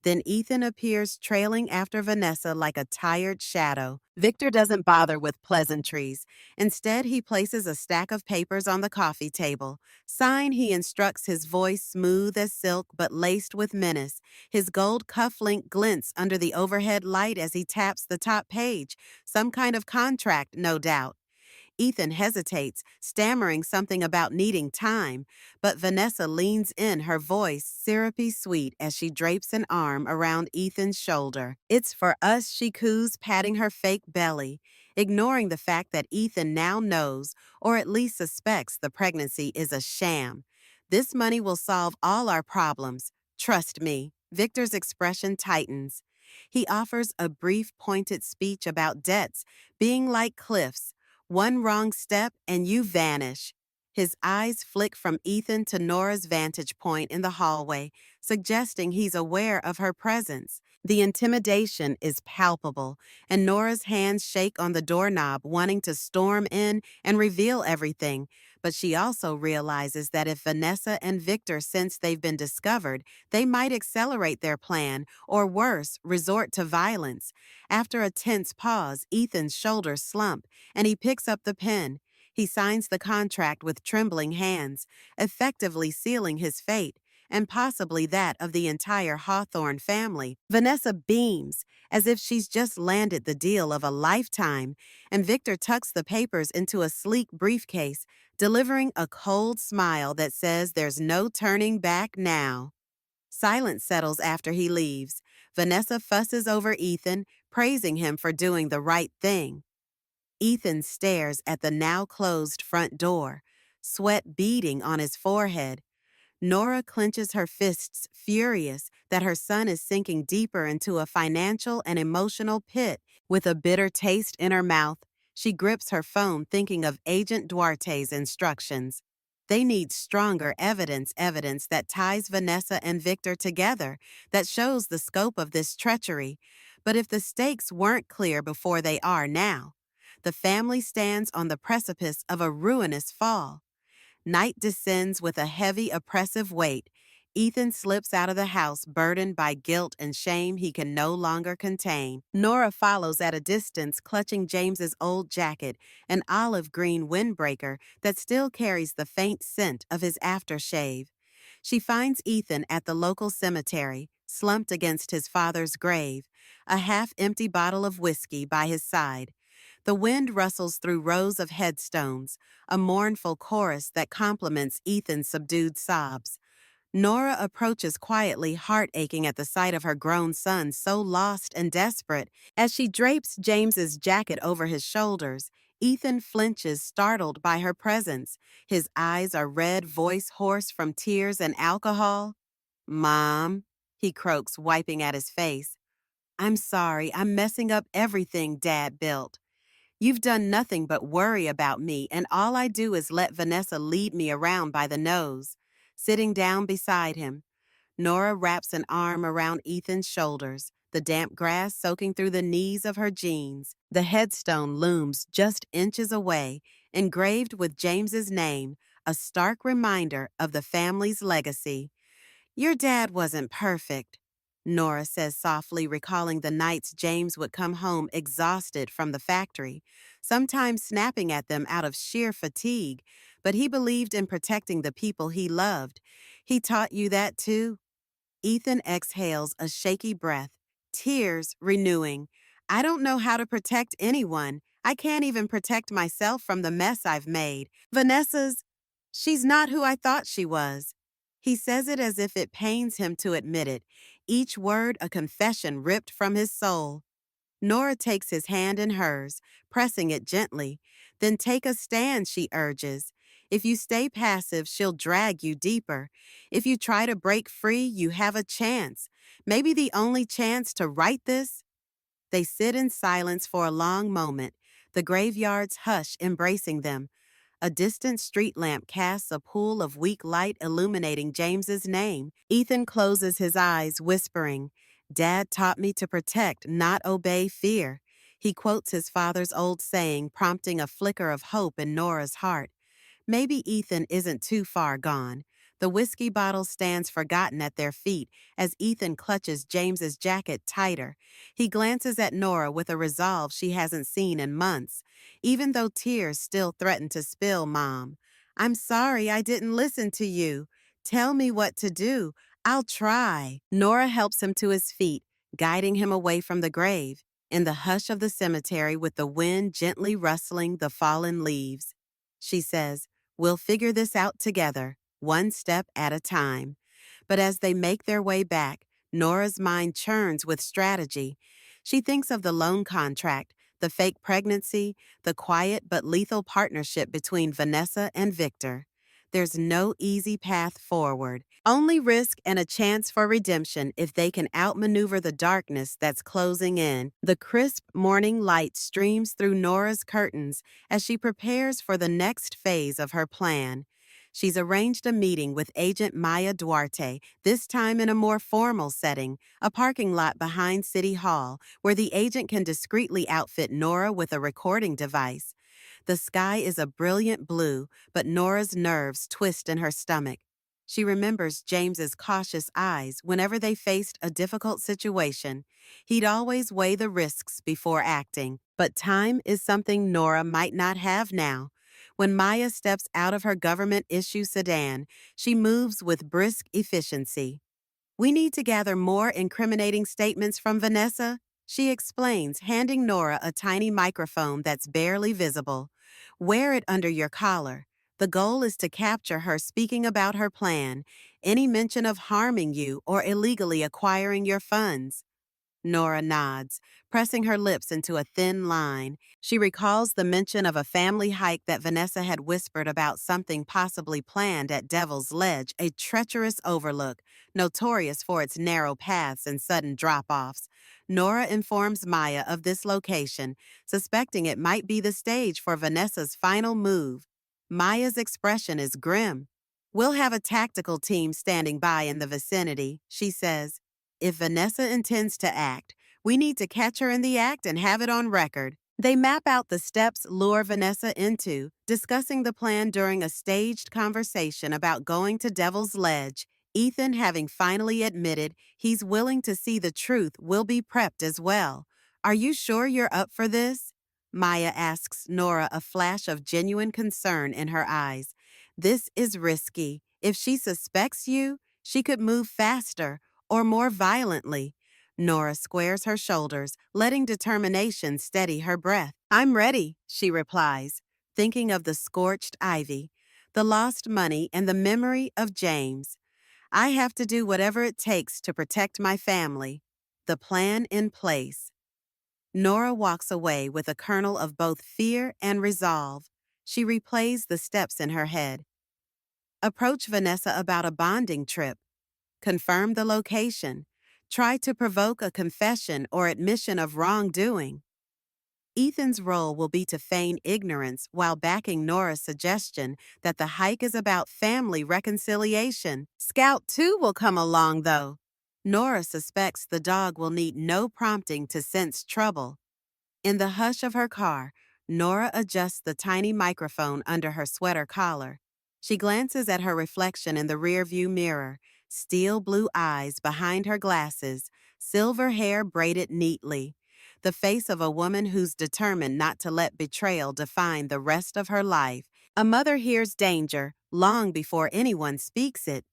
Then Ethan appears trailing after Vanessa like a tired shadow. Victor doesn't bother with pleasantries. Instead, he places a stack of papers on the coffee table. Sign, he instructs, his voice smooth as silk but laced with menace. His gold cufflink glints under the overhead light as he taps the top page. Some kind of contract, no doubt. Ethan hesitates, stammering something about needing time, but Vanessa leans in, her voice syrupy sweet as she drapes an arm around Ethan's shoulder. "It's for us," she coos, patting her fake belly, ignoring the fact that Ethan now knows, or at least suspects, the pregnancy is a sham. "This money will solve all our problems. Trust me." Victor's expression tightens. He offers a brief, pointed speech about debts being like cliffs. One wrong step and you vanish. His eyes flick from Ethan to Nora's vantage point in the hallway, suggesting he's aware of her presence. The intimidation is palpable, and Nora's hands shake on the doorknob, wanting to storm in and reveal everything. But she also realizes that if Vanessa and Victor sense they've been discovered, they might accelerate their plan, or worse, resort to violence. After a tense pause, Ethan's shoulders slump, and he picks up the pen. He signs the contract with trembling hands, effectively sealing his fate, and possibly that of the entire Hawthorne family. Vanessa beams, as if she's just landed the deal of a lifetime, and Victor tucks the papers into a sleek briefcase, delivering a cold smile that says there's no turning back now. Silence settles after he leaves. Vanessa fusses over Ethan, praising him for doing the right thing. Ethan stares at the now closed front door, sweat beading on his forehead. Nora clenches her fists, furious that her son is sinking deeper into a financial and emotional pit. With a bitter taste in her mouth, she grips her phone, thinking of Agent Duarte's instructions. They need stronger evidence that ties Vanessa and Victor together, that shows the scope of this treachery. But if the stakes weren't clear before, they are now. The family stands on the precipice of a ruinous fall. Night descends with a heavy, oppressive weight. Ethan slips out of the house, burdened by guilt and shame he can no longer contain. Nora follows at a distance, clutching James's old jacket, an olive green windbreaker that still carries the faint scent of his aftershave. She finds Ethan at the local cemetery, slumped against his father's grave, a half-empty bottle of whiskey by his side. The wind rustles through rows of headstones, a mournful chorus that complements Ethan's subdued sobs. Nora approaches quietly, heart aching at the sight of her grown son, so lost and desperate. As she drapes James's jacket over his shoulders, Ethan flinches, startled by her presence. His eyes are red, voice hoarse from tears and alcohol. "Mom," he croaks, wiping at his face. "I'm sorry, I'm messing up everything Dad built. You've done nothing but worry about me, and all I do is let Vanessa lead me around by the nose." Sitting down beside him, Nora wraps an arm around Ethan's shoulders, the damp grass soaking through the knees of her jeans. The headstone looms just inches away, engraved with James's name, a stark reminder of the family's legacy. "Your dad wasn't perfect," Nora says softly, recalling the nights James would come home exhausted from the factory, sometimes snapping at them out of sheer fatigue, but he believed in protecting the people he loved. "He taught you that too?" Ethan exhales a shaky breath, tears renewing. "I don't know how to protect anyone. I can't even protect myself from the mess I've made. She's not who I thought she was." He says it as if it pains him to admit it, each word a confession ripped from his soul. Nora takes his hand in hers, pressing it gently. "Then take a stand," she urges. "If you stay passive, she'll drag you deeper. If you try to break free, you have a chance. Maybe the only chance to right this." They sit in silence for a long moment, the graveyard's hush embracing them. A distant street lamp casts a pool of weak light, illuminating James's name. Ethan closes his eyes, whispering, "Dad taught me to protect, not obey fear." He quotes his father's old saying, prompting a flicker of hope in Nora's heart. Maybe Ethan isn't too far gone. The whiskey bottle stands forgotten at their feet as Ethan clutches James's jacket tighter. He glances at Nora with a resolve she hasn't seen in months. "Even though tears still threaten to spill, Mom. I'm sorry I didn't listen to you. Tell me what to do. I'll try." Nora helps him to his feet, guiding him away from the grave. in the hush of the cemetery with the wind gently rustling the fallen leaves. She says, "We'll figure this out together, one step at a time." But as they make their way back, Nora's mind churns with strategy. She thinks of the loan contract, the fake pregnancy, the quiet but lethal partnership between Vanessa and Victor. There's no easy path forward, only risk and a chance for redemption if they can outmaneuver the darkness that's closing in. The crisp morning light streams through Nora's curtains as she prepares for the next phase of her plan. She's arranged a meeting with Agent Maya Duarte, this time in a more formal setting, a parking lot behind City Hall, where the agent can discreetly outfit Nora with a recording device. The sky is a brilliant blue, but Nora's nerves twist in her stomach. She remembers James's cautious eyes whenever they faced a difficult situation. He'd always weigh the risks before acting, but time is something Nora might not have now. When Maya steps out of her government-issue sedan, she moves with brisk efficiency. "We need to gather more incriminating statements from Vanessa," she explains, handing Nora a tiny microphone that's barely visible. "Wear it under your collar. The goal is to capture her speaking about her plan, any mention of harming you or illegally acquiring your funds." Nora nods, pressing her lips into a thin line. She recalls the mention of a family hike that Vanessa had whispered about, something possibly planned at Devil's Ledge, a treacherous overlook, notorious for its narrow paths and sudden drop-offs. Nora informs Maya of this location, suspecting it might be the stage for Vanessa's final move. Maya's expression is grim. "We'll have a tactical team standing by in the vicinity," she says. "If Vanessa intends to act, we need to catch her in the act and have it on record." They map out the steps lure Vanessa into, discussing the plan during a staged conversation about going to Devil's Ledge. Ethan, having finally admitted he's willing to see the truth, will be prepped as well. "Are you sure you're up for this?" Maya asks Nora, a flash of genuine concern in her eyes. "This is risky. If she suspects you, she could move faster or more violently." Nora squares her shoulders, letting determination steady her breath. "I'm ready," she replies, thinking of the scorched ivy, the lost money, and the memory of James. "I have to do whatever it takes to protect my family." The plan in place. Nora walks away with a kernel of both fear and resolve. She replays the steps in her head. Approach Vanessa about a bonding trip. Confirm the location. Try to provoke a confession or admission of wrongdoing. Ethan's role will be to feign ignorance while backing Nora's suggestion that the hike is about family reconciliation. Scout 2 will come along, though. Nora suspects the dog will need no prompting to sense trouble. In the hush of her car, Nora adjusts the tiny microphone under her sweater collar. She glances at her reflection in the rearview mirror, steel blue eyes behind her glasses, silver hair braided neatly. The face of a woman who's determined not to let betrayal define the rest of her life. A mother hears danger long before anyone speaks it.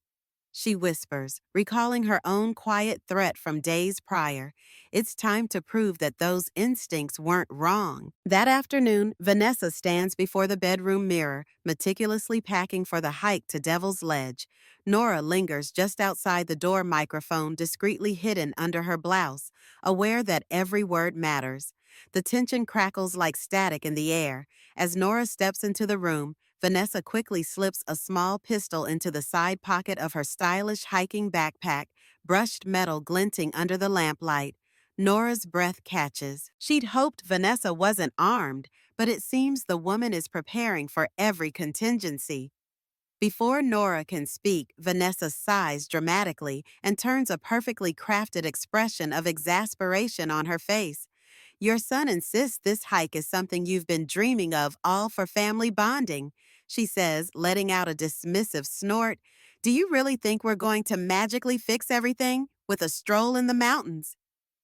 She whispers, recalling her own quiet threat from days prior. It's time to prove that those instincts weren't wrong. That afternoon, Vanessa stands before the bedroom mirror, meticulously packing for the hike to Devil's Ledge. Nora lingers just outside the door, microphone discreetly hidden under her blouse, aware that every word matters. The tension crackles like static in the air. As Nora steps into the room, Vanessa quickly slips a small pistol into the side pocket of her stylish hiking backpack, brushed metal glinting under the lamplight. Nora's breath catches. She'd hoped Vanessa wasn't armed, but it seems the woman is preparing for every contingency. Before Nora can speak, Vanessa sighs dramatically and turns a perfectly crafted expression of exasperation on her face. "Your son insists this hike is something you've been dreaming of, all for family bonding," she says, letting out a dismissive snort. "Do you really think we're going to magically fix everything with a stroll in the mountains?"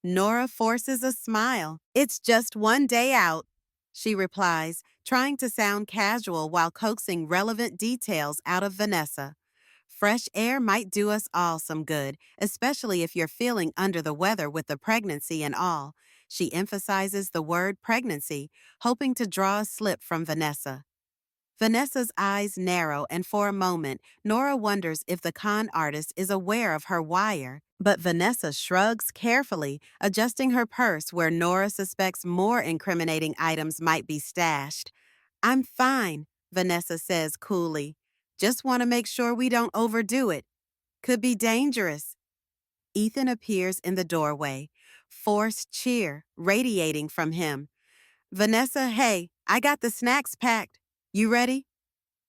Nora forces a smile. "It's just one day out," she replies, trying to sound casual while coaxing relevant details out of Vanessa. "Fresh air might do us all some good, especially if you're feeling under the weather with the pregnancy and all." She emphasizes the word pregnancy, hoping to draw a slip from Vanessa. Vanessa's eyes narrow, and for a moment, Nora wonders if the con artist is aware of her wire. But Vanessa shrugs carefully, adjusting her purse where Nora suspects more incriminating items might be stashed. "I'm fine," Vanessa says coolly. "Just want to make sure we don't overdo it. Could be dangerous." Ethan appears in the doorway, forced cheer radiating from him. "Vanessa, hey, I got the snacks packed. You ready?"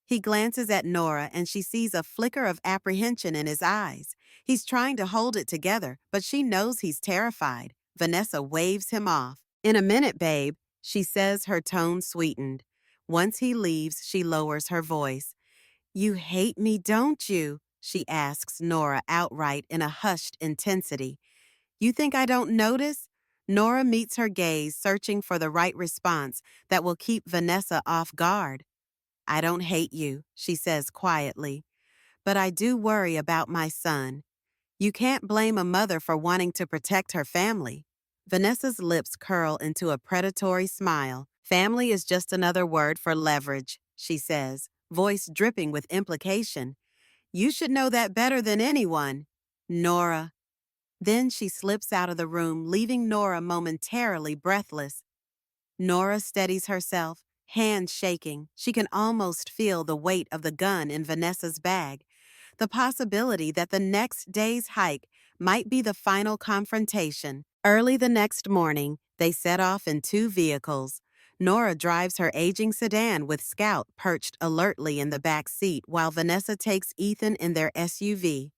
He glances at Nora and she sees a flicker of apprehension in his eyes. He's trying to hold it together, but she knows he's terrified. Vanessa waves him off. "In a minute, babe," she says, her tone sweetened. Once he leaves, she lowers her voice. "You hate me, don't you?" she asks Nora outright in a hushed intensity. "You think I don't notice?" Nora meets her gaze, searching for the right response that will keep Vanessa off guard. "I don't hate you," she says quietly, "but I do worry about my son. You can't blame a mother for wanting to protect her family." Vanessa's lips curl into a predatory smile. "Family is just another word for leverage," she says, voice dripping with implication. "You should know that better than anyone." "Nora." Then she slips out of the room, leaving Nora momentarily breathless. Nora steadies herself, hands shaking. She can almost feel the weight of the gun in Vanessa's bag. The possibility that the next day's hike might be the final confrontation. Early the next morning, they set off in two vehicles. Nora drives her aging sedan with Scout perched alertly in the back seat while Vanessa takes Ethan in their SUV.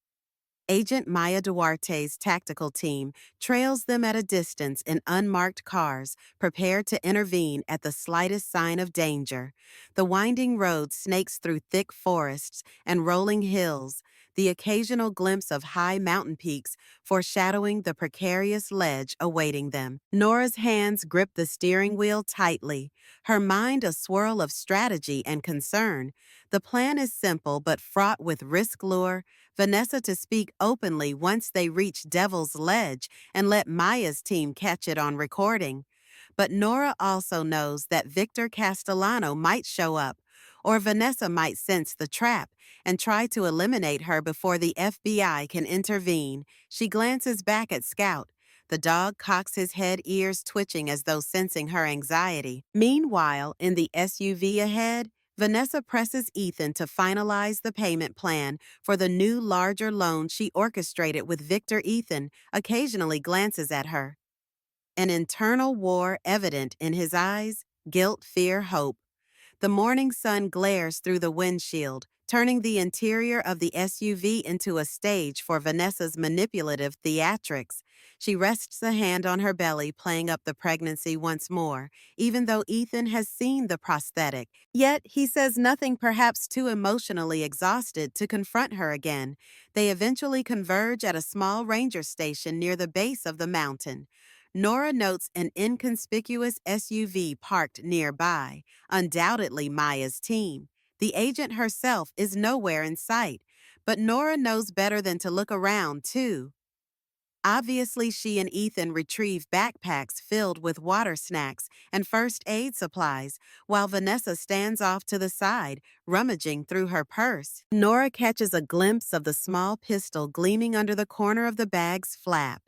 Agent Maya Duarte's tactical team trails them at a distance in unmarked cars, prepared to intervene at the slightest sign of danger. The winding road snakes through thick forests and rolling hills, the occasional glimpse of high mountain peaks foreshadowing the precarious ledge awaiting them. Nora's hands grip the steering wheel tightly, her mind a swirl of strategy and concern. The plan is simple but fraught with risk lure. Vanessa to speak openly once they reach Devil's Ledge and let Maya's team catch it on recording. But Nora also knows that Victor Castellano might show up, or Vanessa might sense the trap and try to eliminate her before the FBI can intervene. She glances back at Scout. The dog cocks his head, ears twitching as though sensing her anxiety. Meanwhile, in the SUV ahead, Vanessa presses Ethan to finalize the payment plan for the new larger loan she orchestrated with Victor. Ethan occasionally glances at her, an internal war evident in his eyes, guilt, fear, hope. The morning sun glares through the windshield, turning the interior of the SUV into a stage for Vanessa's manipulative theatrics. She rests a hand on her belly, playing up the pregnancy once more, even though Ethan has seen the prosthetic. Yet he says nothing, perhaps too emotionally exhausted to confront her again. They eventually converge at a small ranger station near the base of the mountain. Nora notes an inconspicuous SUV parked nearby, undoubtedly Maya's team. The agent herself is nowhere in sight, but Nora knows better than to look around, too. Obviously, she and Ethan retrieve backpacks filled with water snacks and first aid supplies, while Vanessa stands off to the side, rummaging through her purse. Nora catches a glimpse of the small pistol gleaming under the corner of the bag's flap.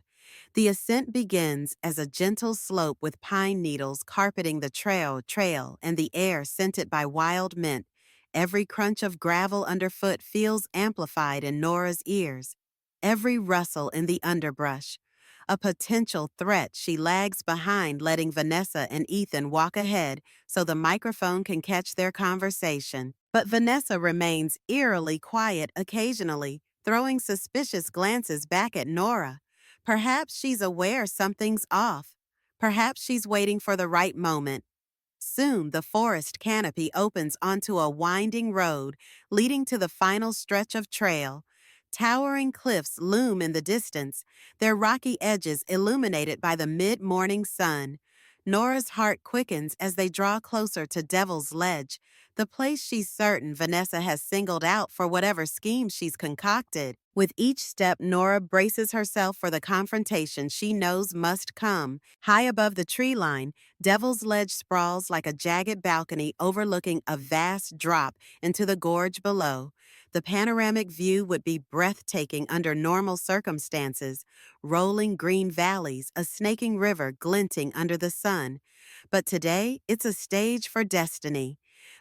The ascent begins as a gentle slope with pine needles carpeting the trail and the air scented by wild mint. Every crunch of gravel underfoot feels amplified in Nora's ears. Every rustle in the underbrush. A potential threat, she lags behind, letting Vanessa and Ethan walk ahead so the microphone can catch their conversation. But Vanessa remains eerily quiet occasionally, throwing suspicious glances back at Nora. Perhaps she's aware something's off. Perhaps she's waiting for the right moment. Soon, the forest canopy opens onto a winding road leading to the final stretch of trail. Towering cliffs loom in the distance, their rocky edges illuminated by the mid-morning sun. Nora's heart quickens as they draw closer to Devil's Ledge, the place she's certain Vanessa has singled out for whatever scheme she's concocted. With each step, Nora braces herself for the confrontation she knows must come. High above the tree line, Devil's Ledge sprawls like a jagged balcony overlooking a vast drop into the gorge below. The panoramic view would be breathtaking under normal circumstances, rolling green valleys, a snaking river glinting under the sun. But today, it's a stage for destiny.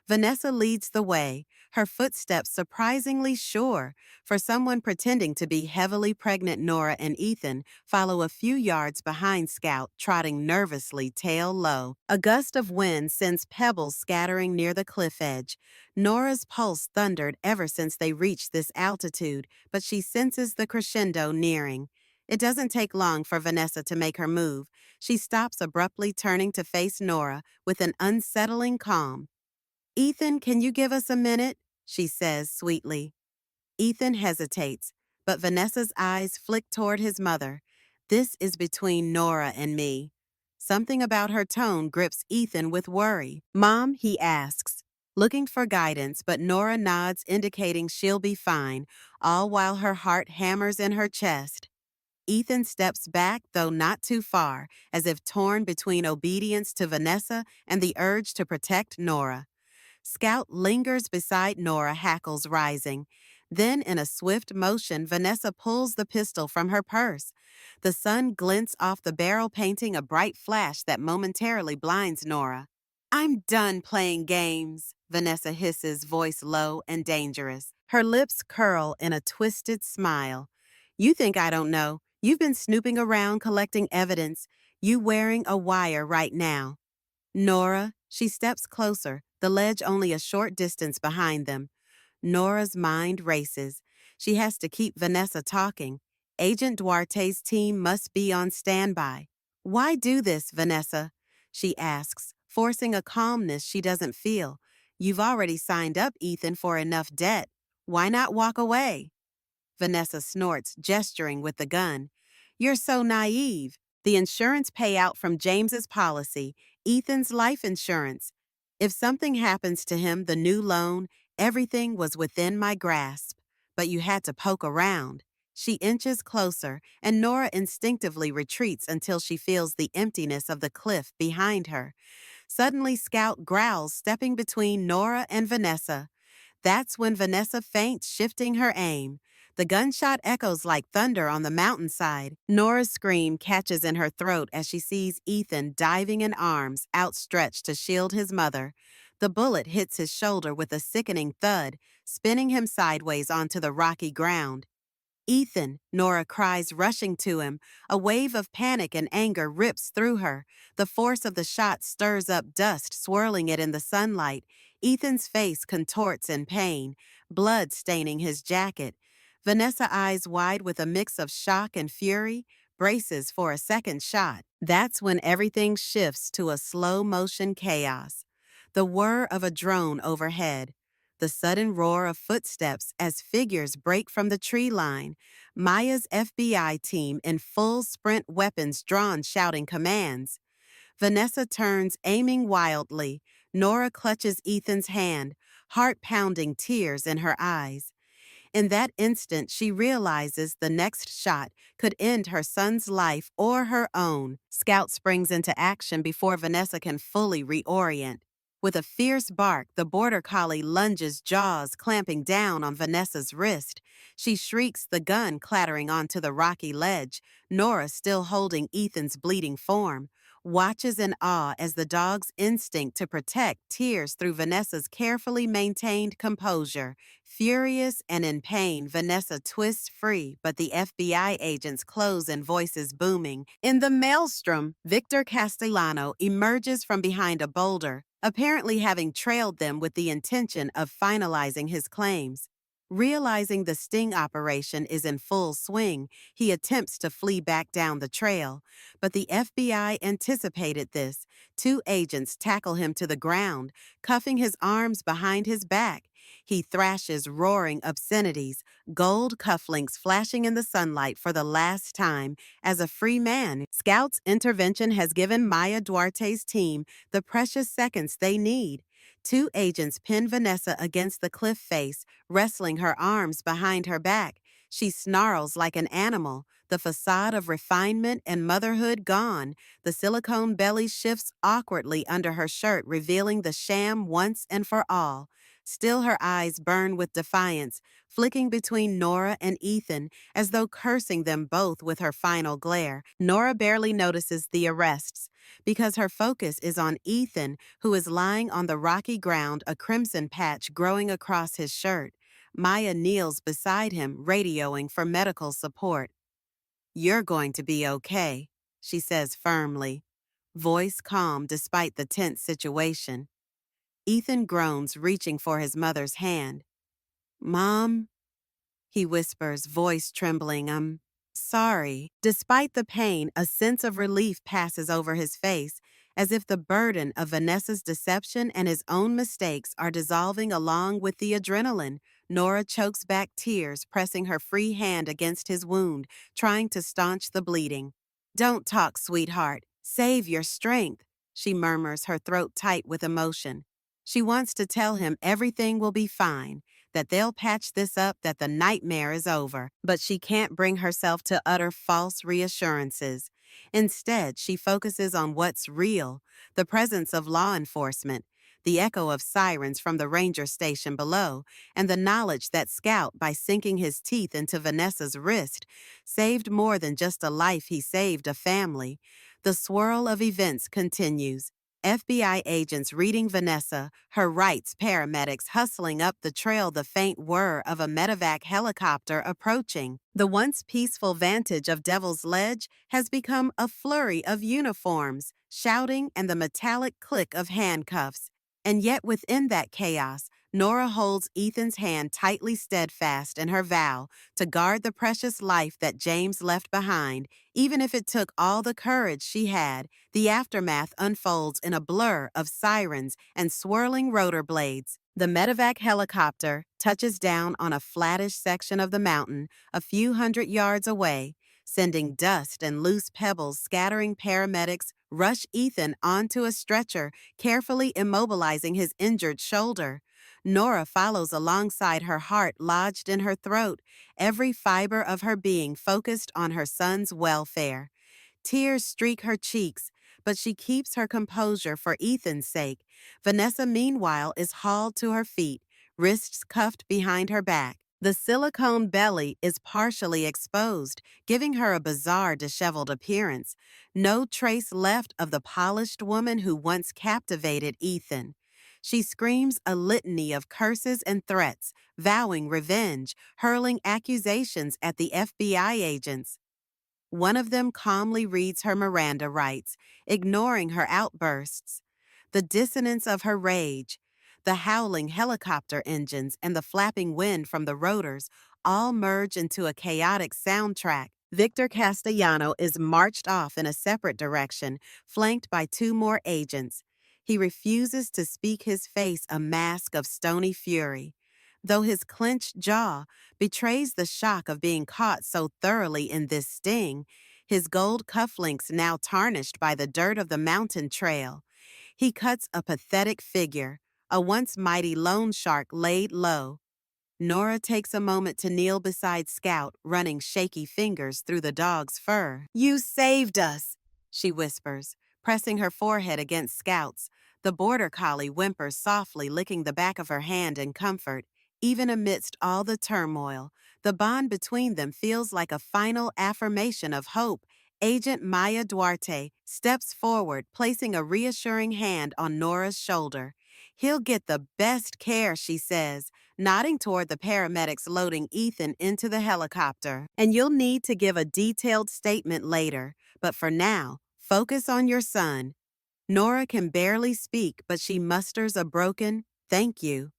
Vanessa leads the way, her footsteps surprisingly sure. For someone pretending to be heavily pregnant, Nora and Ethan follow a few yards behind Scout, trotting nervously, tail low. A gust of wind sends pebbles scattering near the cliff edge. Nora's pulse thundered ever since they reached this altitude, but she senses the crescendo nearing. It doesn't take long for Vanessa to make her move. She stops abruptly, turning to face Nora with an unsettling calm. "Ethan, can you give us a minute?" she says sweetly. Ethan hesitates, but Vanessa's eyes flick toward his mother. This is between Nora and me. Something about her tone grips Ethan with worry. "Mom," he asks, looking for guidance, but Nora nods, indicating she'll be fine, all while her heart hammers in her chest. Ethan steps back, though not too far, as if torn between obedience to Vanessa and the urge to protect Nora. Scout lingers beside Nora, hackles rising. Then, in a swift motion, Vanessa pulls the pistol from her purse. The sun glints off the barrel, painting a bright flash that momentarily blinds Nora. "I'm done playing games," Vanessa hisses, voice low and dangerous. Her lips curl in a twisted smile. "You think I don't know? You've been snooping around collecting evidence. You wearing a wire right now." "Nora," she steps closer, the ledge only a short distance behind them. Nora's mind races. She has to keep Vanessa talking. Agent Duarte's team must be on standby. "Why do this, Vanessa?" she asks, forcing a calmness she doesn't feel. "You've already signed up Ethan for enough debt. Why not walk away?" Vanessa snorts, gesturing with the gun. "You're so naive. The insurance payout from James's policy, Ethan's life insurance. If something happens to him, the new loan, everything was within my grasp. But you had to poke around." She inches closer, and Nora instinctively retreats until she feels the emptiness of the cliff behind her. Suddenly, Scout growls, stepping between Nora and Vanessa. That's when Vanessa faints, shifting her aim. The gunshot echoes like thunder on the mountainside. Nora's scream catches in her throat as she sees Ethan diving in arms, outstretched to shield his mother. The bullet hits his shoulder with a sickening thud, spinning him sideways onto the rocky ground. "Ethan," Nora cries, rushing to him. A wave of panic and anger rips through her. The force of the shot stirs up dust, swirling it in the sunlight. Ethan's face contorts in pain, blood staining his jacket. Vanessa, eyes wide with a mix of shock and fury, braces for a second shot. That's when everything shifts to a slow-motion chaos. The whir of a drone overhead. The sudden roar of footsteps as figures break from the tree line. Maya's FBI team in full sprint, weapons drawn, shouting commands. Vanessa turns, aiming wildly. Nora clutches Ethan's hand, heart-pounding, tears in her eyes. In that instant, she realizes the next shot could end her son's life or her own. Scout springs into action before Vanessa can fully reorient. With a fierce bark, the border collie lunges, jaws clamping down on Vanessa's wrist. She shrieks, the gun clattering onto the rocky ledge, Nora still holding Ethan's bleeding form. Watches in awe as the dog's instinct to protect tears through Vanessa's carefully maintained composure. Furious and in pain, Vanessa twists free, but the FBI agents close in, voices booming. In the maelstrom, Victor Castellano emerges from behind a boulder, apparently having trailed them with the intention of finalizing his claims. Realizing the sting operation is in full swing, he attempts to flee back down the trail. But the FBI anticipated this. Two agents tackle him to the ground, cuffing his arms behind his back. He thrashes roaring obscenities, gold cufflinks flashing in the sunlight for the last time. As a free man, Scout's intervention has given Maya Duarte's team the precious seconds they need. Two agents pin Vanessa against the cliff face, wrestling her arms behind her back. She snarls like an animal, the facade of refinement and motherhood gone. The silicone belly shifts awkwardly under her shirt, revealing the sham once and for all. Still, her eyes burn with defiance, flicking between Nora and Ethan as though cursing them both with her final glare. Nora barely notices the arrests because her focus is on Ethan, who is lying on the rocky ground, a crimson patch growing across his shirt. Maya kneels beside him, radioing for medical support. "You're going to be okay," she says firmly, voice calm despite the tense situation. Ethan groans, reaching for his mother's hand. "Mom?" he whispers, voice trembling. "I'm sorry." Despite the pain, a sense of relief passes over his face, as if the burden of Vanessa's deception and his own mistakes are dissolving along with the adrenaline. Nora chokes back tears, pressing her free hand against his wound, trying to staunch the bleeding. "Don't talk, sweetheart. Save your strength," she murmurs, her throat tight with emotion. She wants to tell him everything will be fine, that they'll patch this up, that the nightmare is over, but she can't bring herself to utter false reassurances. Instead, she focuses on what's real, the presence of law enforcement, the echo of sirens from the ranger station below, and the knowledge that Scout, by sinking his teeth into Vanessa's wrist, saved more than just a life, he saved a family. The swirl of events continues. FBI agents reading Vanessa, her rights paramedics hustling up the trail, the faint whir of a medevac helicopter approaching. The once peaceful vantage of Devil's Ledge has become a flurry of uniforms, shouting, and the metallic click of handcuffs. And yet within that chaos, Nora holds Ethan's hand tightly steadfast in her vow to guard the precious life that James left behind, even if it took all the courage she had. The aftermath unfolds in a blur of sirens and swirling rotor blades. The medevac helicopter touches down on a flattish section of the mountain a few hundred yards away, sending dust and loose pebbles scattering. Paramedics rush Ethan onto a stretcher, carefully immobilizing his injured shoulder. Nora follows alongside, her heart lodged in her throat, every fiber of her being focused on her son's welfare. Tears streak her cheeks, but she keeps her composure for Ethan's sake. Vanessa, meanwhile, is hauled to her feet, wrists cuffed behind her back. The silicone belly is partially exposed, giving her a bizarre, disheveled appearance. No trace left of the polished woman who once captivated Ethan. She screams a litany of curses and threats, vowing revenge, hurling accusations at the FBI agents. One of them calmly reads her Miranda rights, ignoring her outbursts. The dissonance of her rage, the howling helicopter engines, and the flapping wind from the rotors all merge into a chaotic soundtrack. Victor Castellano is marched off in a separate direction, flanked by two more agents. He refuses to speak, his face a mask of stony fury, though his clenched jaw betrays the shock of being caught so thoroughly in this sting, his gold cufflinks now tarnished by the dirt of the mountain trail. He cuts a pathetic figure, a once mighty loan shark laid low. Nora takes a moment to kneel beside Scout, running shaky fingers through the dog's fur. "You saved us," she whispers, pressing her forehead against Scout's. The border collie whimpers softly, licking the back of her hand in comfort. Even amidst all the turmoil, the bond between them feels like a final affirmation of hope. Agent Maya Duarte steps forward, placing a reassuring hand on Nora's shoulder. "He'll get the best care," she says, nodding toward the paramedics loading Ethan into the helicopter. "And you'll need to give a detailed statement later, but for now, focus on your son." Nora can barely speak, but she musters a broken "thank you."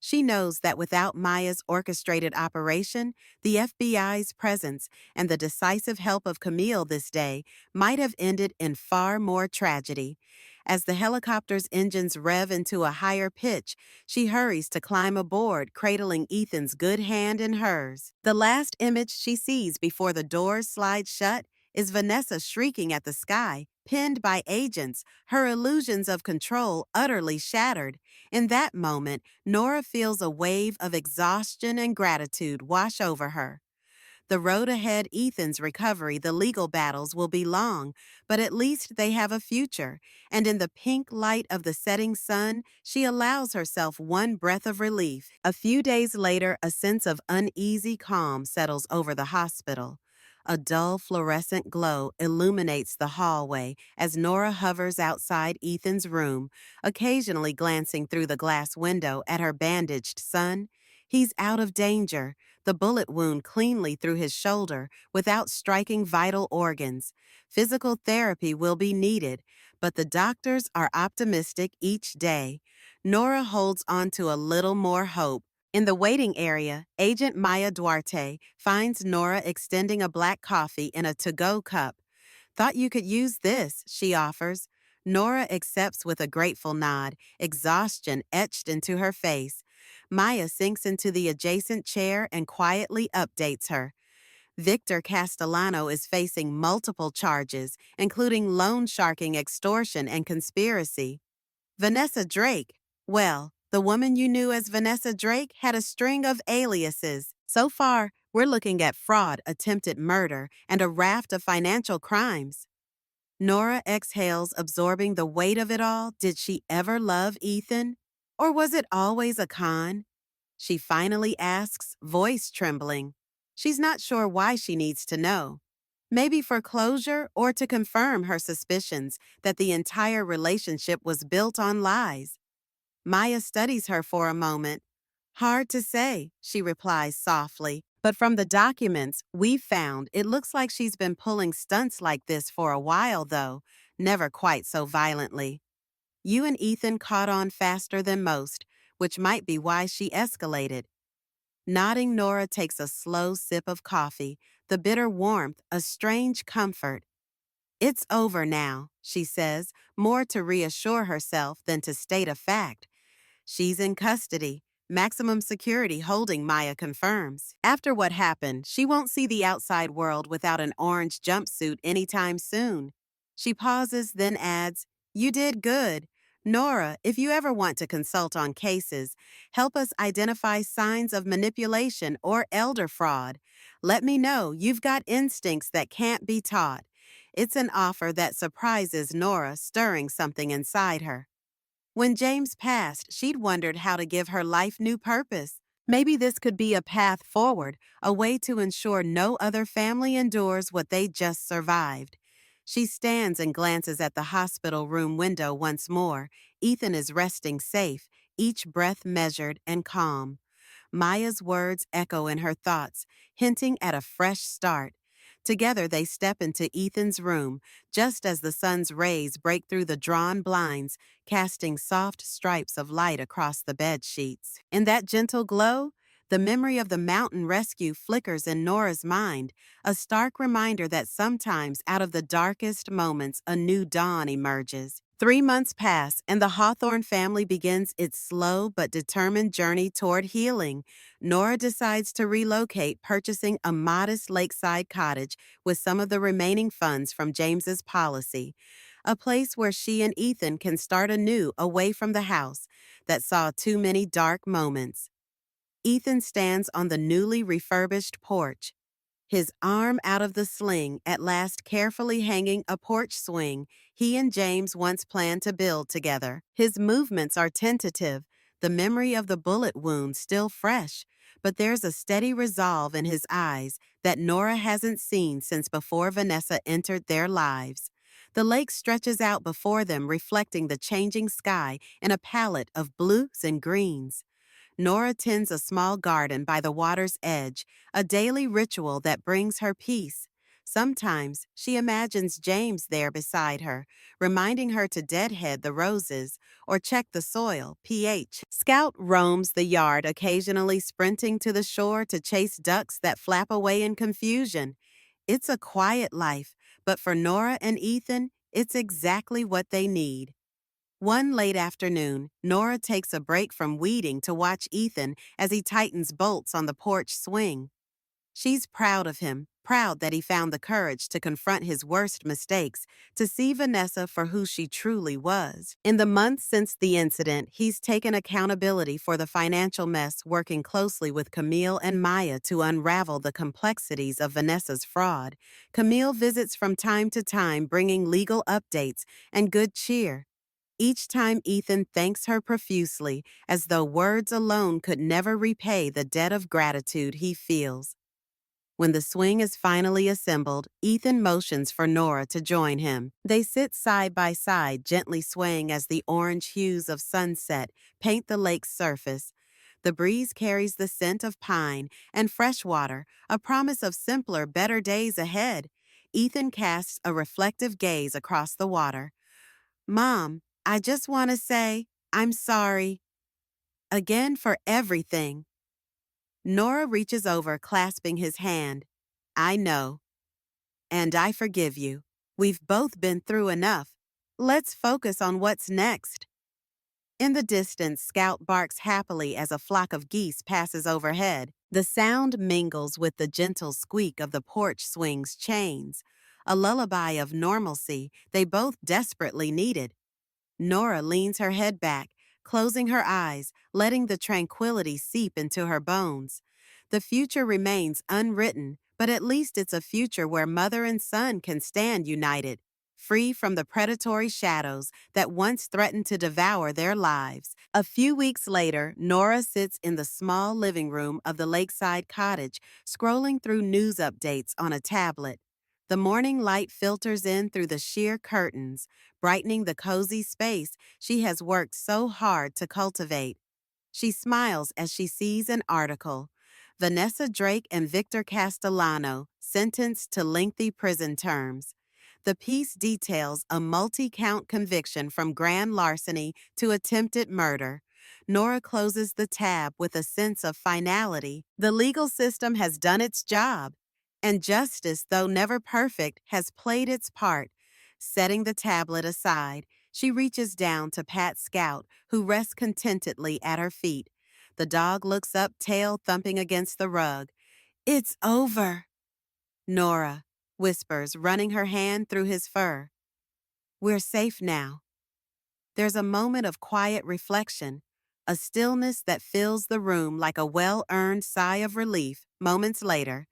She knows that without Maya's orchestrated operation, the FBI's presence, and the decisive help of Camille this day might have ended in far more tragedy. As the helicopter's engines rev into a higher pitch, she hurries to climb aboard, cradling Ethan's good hand in hers. The last image she sees before the doors slide shut is Vanessa shrieking at the sky, pinned by agents, her illusions of control utterly shattered. In that moment, Nora feels a wave of exhaustion and gratitude wash over her. The road ahead Ethan's recovery, the legal battles will be long, but at least they have a future, and in the pink light of the setting sun, she allows herself one breath of relief. A few days later, a sense of uneasy calm settles over the hospital. A dull fluorescent glow illuminates the hallway as Nora hovers outside Ethan's room, occasionally glancing through the glass window at her bandaged son. He's out of danger, the bullet wound cleanly through his shoulder without striking vital organs. Physical therapy will be needed, but the doctors are optimistic each day. Nora holds on to a little more hope. In the waiting area, Agent Maya Duarte finds Nora extending a black coffee in a to-go cup. "Thought you could use this," she offers. Nora accepts with a grateful nod, exhaustion etched into her face. Maya sinks into the adjacent chair and quietly updates her. Victor Castellano is facing multiple charges, including loan sharking, extortion, and conspiracy. Vanessa Drake. Well, the woman you knew as Vanessa Drake had a string of aliases. So far, we're looking at fraud, attempted murder, and a raft of financial crimes. Nora exhales, absorbing the weight of it all. Did she ever love Ethan? Or was it always a con? She finally asks, voice trembling. She's not sure why she needs to know. Maybe for closure or to confirm her suspicions that the entire relationship was built on lies. Maya studies her for a moment. "Hard to say," she replies softly. "But from the documents we've found, it looks like she's been pulling stunts like this for a while, though, never quite so violently. You and Ethan caught on faster than most, which might be why she escalated." Nodding, Nora takes a slow sip of coffee, the bitter warmth, a strange comfort. "It's over now," she says, more to reassure herself than to state a fact. She's in custody. Maximum security holding, Maya confirms. After what happened, she won't see the outside world without an orange jumpsuit anytime soon. She pauses, then adds, "You did good. Nora, if you ever want to consult on cases, help us identify signs of manipulation or elder fraud. Let me know. You've got instincts that can't be taught." It's an offer that surprises Nora, stirring something inside her. When James passed, she'd wondered how to give her life new purpose. Maybe this could be a path forward, a way to ensure no other family endures what they just survived. She stands and glances at the hospital room window once more. Ethan is resting safe, each breath measured and calm. Maya's words echo in her thoughts, hinting at a fresh start. Together they step into Ethan's room, just as the sun's rays break through the drawn blinds, casting soft stripes of light across the bed sheets. In that gentle glow, the memory of the mountain rescue flickers in Nora's mind, a stark reminder that sometimes out of the darkest moments a new dawn emerges. 3 months pass, and the Hawthorne family begins its slow but determined journey toward healing. Nora decides to relocate, purchasing a modest lakeside cottage with some of the remaining funds from James's policy, a place where she and Ethan can start anew away from the house that saw too many dark moments. Ethan stands on the newly refurbished porch, his arm out of the sling, at last carefully hanging a porch swing he and James once planned to build together. His movements are tentative, the memory of the bullet wound still fresh, but there's a steady resolve in his eyes that Nora hasn't seen since before Vanessa entered their lives. The lake stretches out before them, reflecting the changing sky in a palette of blues and greens. Nora tends a small garden by the water's edge, a daily ritual that brings her peace. Sometimes she imagines James there beside her, reminding her to deadhead the roses or check the soil, pH. Scout roams the yard, occasionally sprinting to the shore to chase ducks that flap away in confusion. It's a quiet life, but for Nora and Ethan, it's exactly what they need. One late afternoon, Nora takes a break from weeding to watch Ethan as he tightens bolts on the porch swing. She's proud of him, proud that he found the courage to confront his worst mistakes, to see Vanessa for who she truly was. In the months since the incident, he's taken accountability for the financial mess, working closely with Camille and Maya to unravel the complexities of Vanessa's fraud. Camille visits from time to time, bringing legal updates and good cheer. Each time Ethan thanks her profusely, as though words alone could never repay the debt of gratitude he feels. When the swing is finally assembled, Ethan motions for Nora to join him. They sit side by side, gently swaying as the orange hues of sunset paint the lake's surface. The breeze carries the scent of pine and fresh water, a promise of simpler, better days ahead. Ethan casts a reflective gaze across the water. Mom, I just want to say, I'm sorry. Again for everything. Nora reaches over, clasping his hand. I know. And I forgive you. We've both been through enough. Let's focus on what's next. In the distance, Scout barks happily as a flock of geese passes overhead. The sound mingles with the gentle squeak of the porch swing's chains, a lullaby of normalcy they both desperately needed. Nora leans her head back, closing her eyes, letting the tranquility seep into her bones. The future remains unwritten, but at least it's a future where mother and son can stand united, free from the predatory shadows that once threatened to devour their lives. A few weeks later, Nora sits in the small living room of the lakeside cottage, scrolling through news updates on a tablet. The morning light filters in through the sheer curtains, brightening the cozy space she has worked so hard to cultivate. She smiles as she sees an article. Vanessa Drake and Victor Castellano sentenced to lengthy prison terms. The piece details a multi-count conviction from grand larceny to attempted murder. Nora closes the tab with a sense of finality. The legal system has done its job, and justice, though never perfect, has played its part. Setting the tablet aside, she reaches down to pat Scout, who rests contentedly at her feet. The dog looks up, tail thumping against the rug. It's over, Nora whispers, running her hand through his fur. We're safe now. There's a moment of quiet reflection, a stillness that fills the room like a well-earned sigh of relief. Moments later,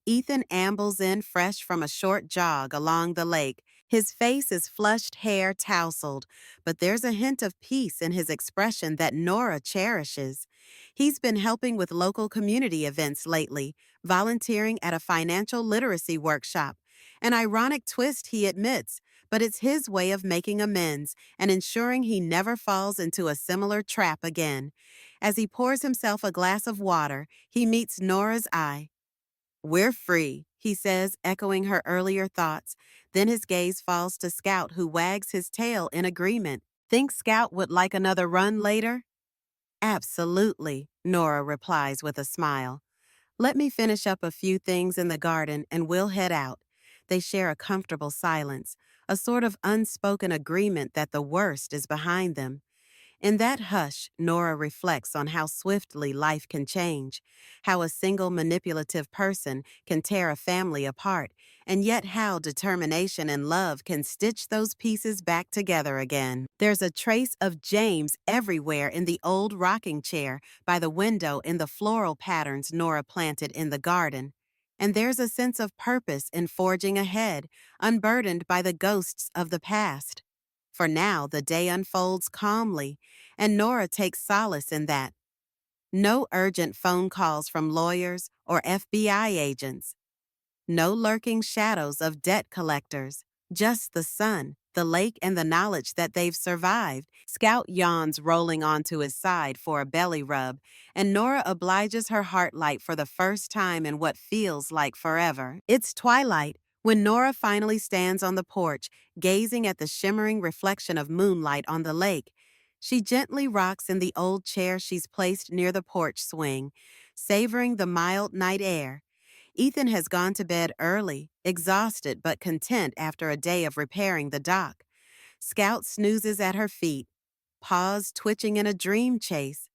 Ethan ambles in fresh from a short jog along the lake. His face is flushed hair tousled, but there's a hint of peace in his expression that Nora cherishes. He's been helping with local community events lately, volunteering at a financial literacy workshop. An ironic twist, he admits, but it's his way of making amends and ensuring he never falls into a similar trap again. As he pours himself a glass of water, he meets Nora's eye. We're free, he says, echoing her earlier thoughts. Then his gaze falls to Scout, who wags his tail in agreement. Think Scout would like another run later? Absolutely, Nora replies with a smile. Let me finish up a few things in the garden and we'll head out. They share a comfortable silence, a sort of unspoken agreement that the worst is behind them. In that hush, Nora reflects on how swiftly life can change, how a single manipulative person can tear a family apart, and yet how determination and love can stitch those pieces back together again. There's a trace of James everywhere in the old rocking chair, by the window, in the floral patterns Nora planted in the garden. And there's a sense of purpose in forging ahead, unburdened by the ghosts of the past. For now, the day unfolds calmly, and Nora takes solace in that. No urgent phone calls from lawyers or FBI agents. No lurking shadows of debt collectors. Just the sun, the lake, and the knowledge that they've survived. Scout yawns, rolling onto his side for a belly rub, and Nora obliges her heartlight for the first time in what feels like forever. It's twilight when Nora finally stands on the porch, gazing at the shimmering reflection of moonlight on the lake. She gently rocks in the old chair she's placed near the porch swing, savoring the mild night air. Ethan has gone to bed early, exhausted but content after a day of repairing the dock. Scout snoozes at her feet, paws twitching in a dream chase.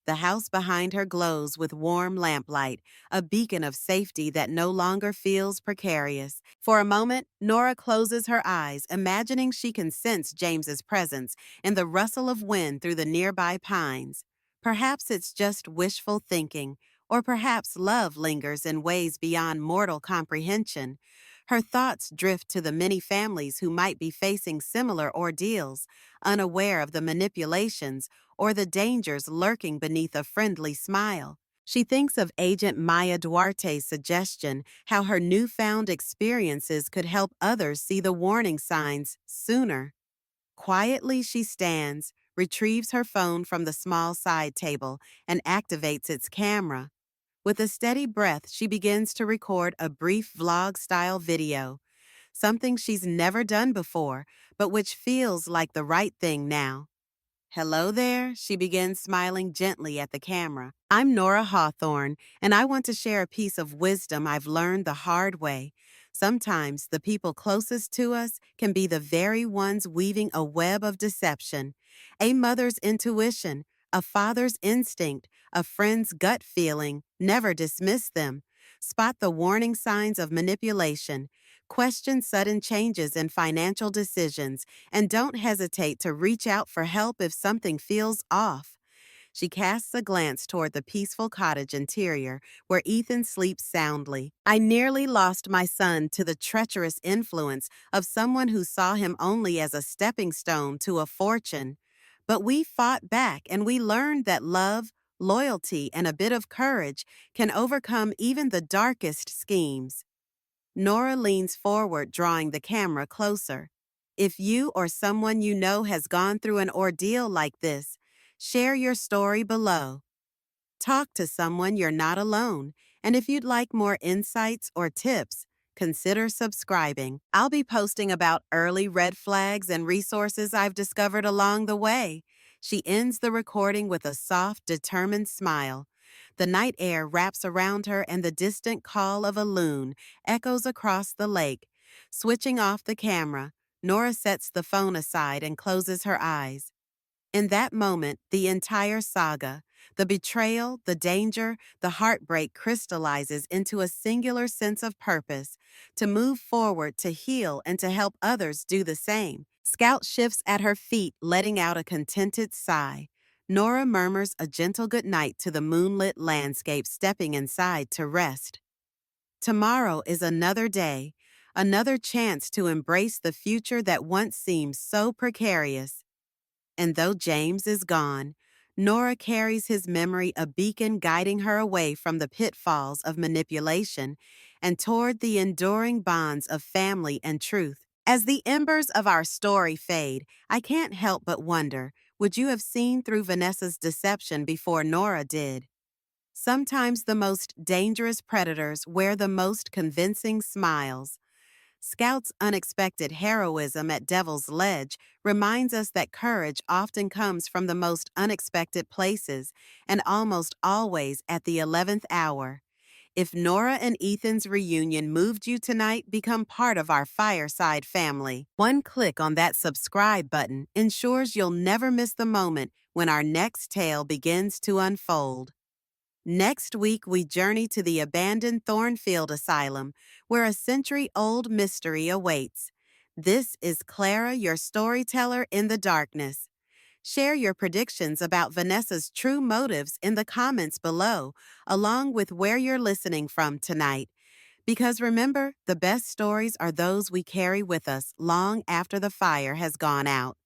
The house behind her glows with warm lamplight, a beacon of safety that no longer feels precarious. For a moment, Nora closes her eyes, imagining she can sense James's presence in the rustle of wind through the nearby pines. Perhaps it's just wishful thinking, or perhaps love lingers in ways beyond mortal comprehension. Her thoughts drift to the many families who might be facing similar ordeals, unaware of the manipulations or the dangers lurking beneath a friendly smile. She thinks of Agent Maya Duarte's suggestion how her newfound experiences could help others see the warning signs sooner. Quietly, she stands, retrieves her phone from the small side table, and activates its camera. With a steady breath, she begins to record a brief vlog-style video, something she's never done before, but which feels like the right thing now. Hello there, she begins, smiling gently at the camera. I'm Nora Hawthorne, and I want to share a piece of wisdom I've learned the hard way. Sometimes the people closest to us can be the very ones weaving a web of deception. A mother's intuition, a father's instinct, a friend's gut feeling, never dismiss them. Spot the warning signs of manipulation. Question sudden changes in financial decisions, and don't hesitate to reach out for help if something feels off. She casts a glance toward the peaceful cottage interior where Ethan sleeps soundly. I nearly lost my son to the treacherous influence of someone who saw him only as a stepping stone to a fortune. But we fought back and we learned that love, loyalty, and a bit of courage can overcome even the darkest schemes. Nora leans forward, drawing the camera closer. If you or someone you know has gone through an ordeal like this, share your story below. Talk to someone you're not alone, and if you'd like more insights or tips, consider subscribing. I'll be posting about early red flags and resources I've discovered along the way. She ends the recording with a soft, determined smile. The night air wraps around her and the distant call of a loon echoes across the lake. Switching off the camera, Nora sets the phone aside and closes her eyes. In that moment, the entire saga, the betrayal, the danger, the heartbreak crystallizes into a singular sense of purpose, to move forward, to heal, and to help others do the same. Scout shifts at her feet, letting out a contented sigh. Nora murmurs a gentle goodnight to the moonlit landscape, stepping inside to rest. Tomorrow is another day, another chance to embrace the future that once seemed so precarious. And though James is gone, Nora carries his memory, a beacon guiding her away from the pitfalls of manipulation and toward the enduring bonds of family and truth. As the embers of our story fade, I can't help but wonder, would you have seen through Vanessa's deception before Nora did? Sometimes the most dangerous predators wear the most convincing smiles. Scout's unexpected heroism at Devil's Ledge reminds us that courage often comes from the most unexpected places and almost always at the 11th hour. If Nora and Ethan's reunion moved you tonight, become part of our Fireside family. One click on that subscribe button ensures you'll never miss the moment when our next tale begins to unfold. Next week, we journey to the abandoned Thornfield Asylum, where a century-old mystery awaits. This is Clara, your storyteller in the darkness. Share your predictions about Vanessa's true motives in the comments below, along with where you're listening from tonight. Because remember, the best stories are those we carry with us long after the fire has gone out.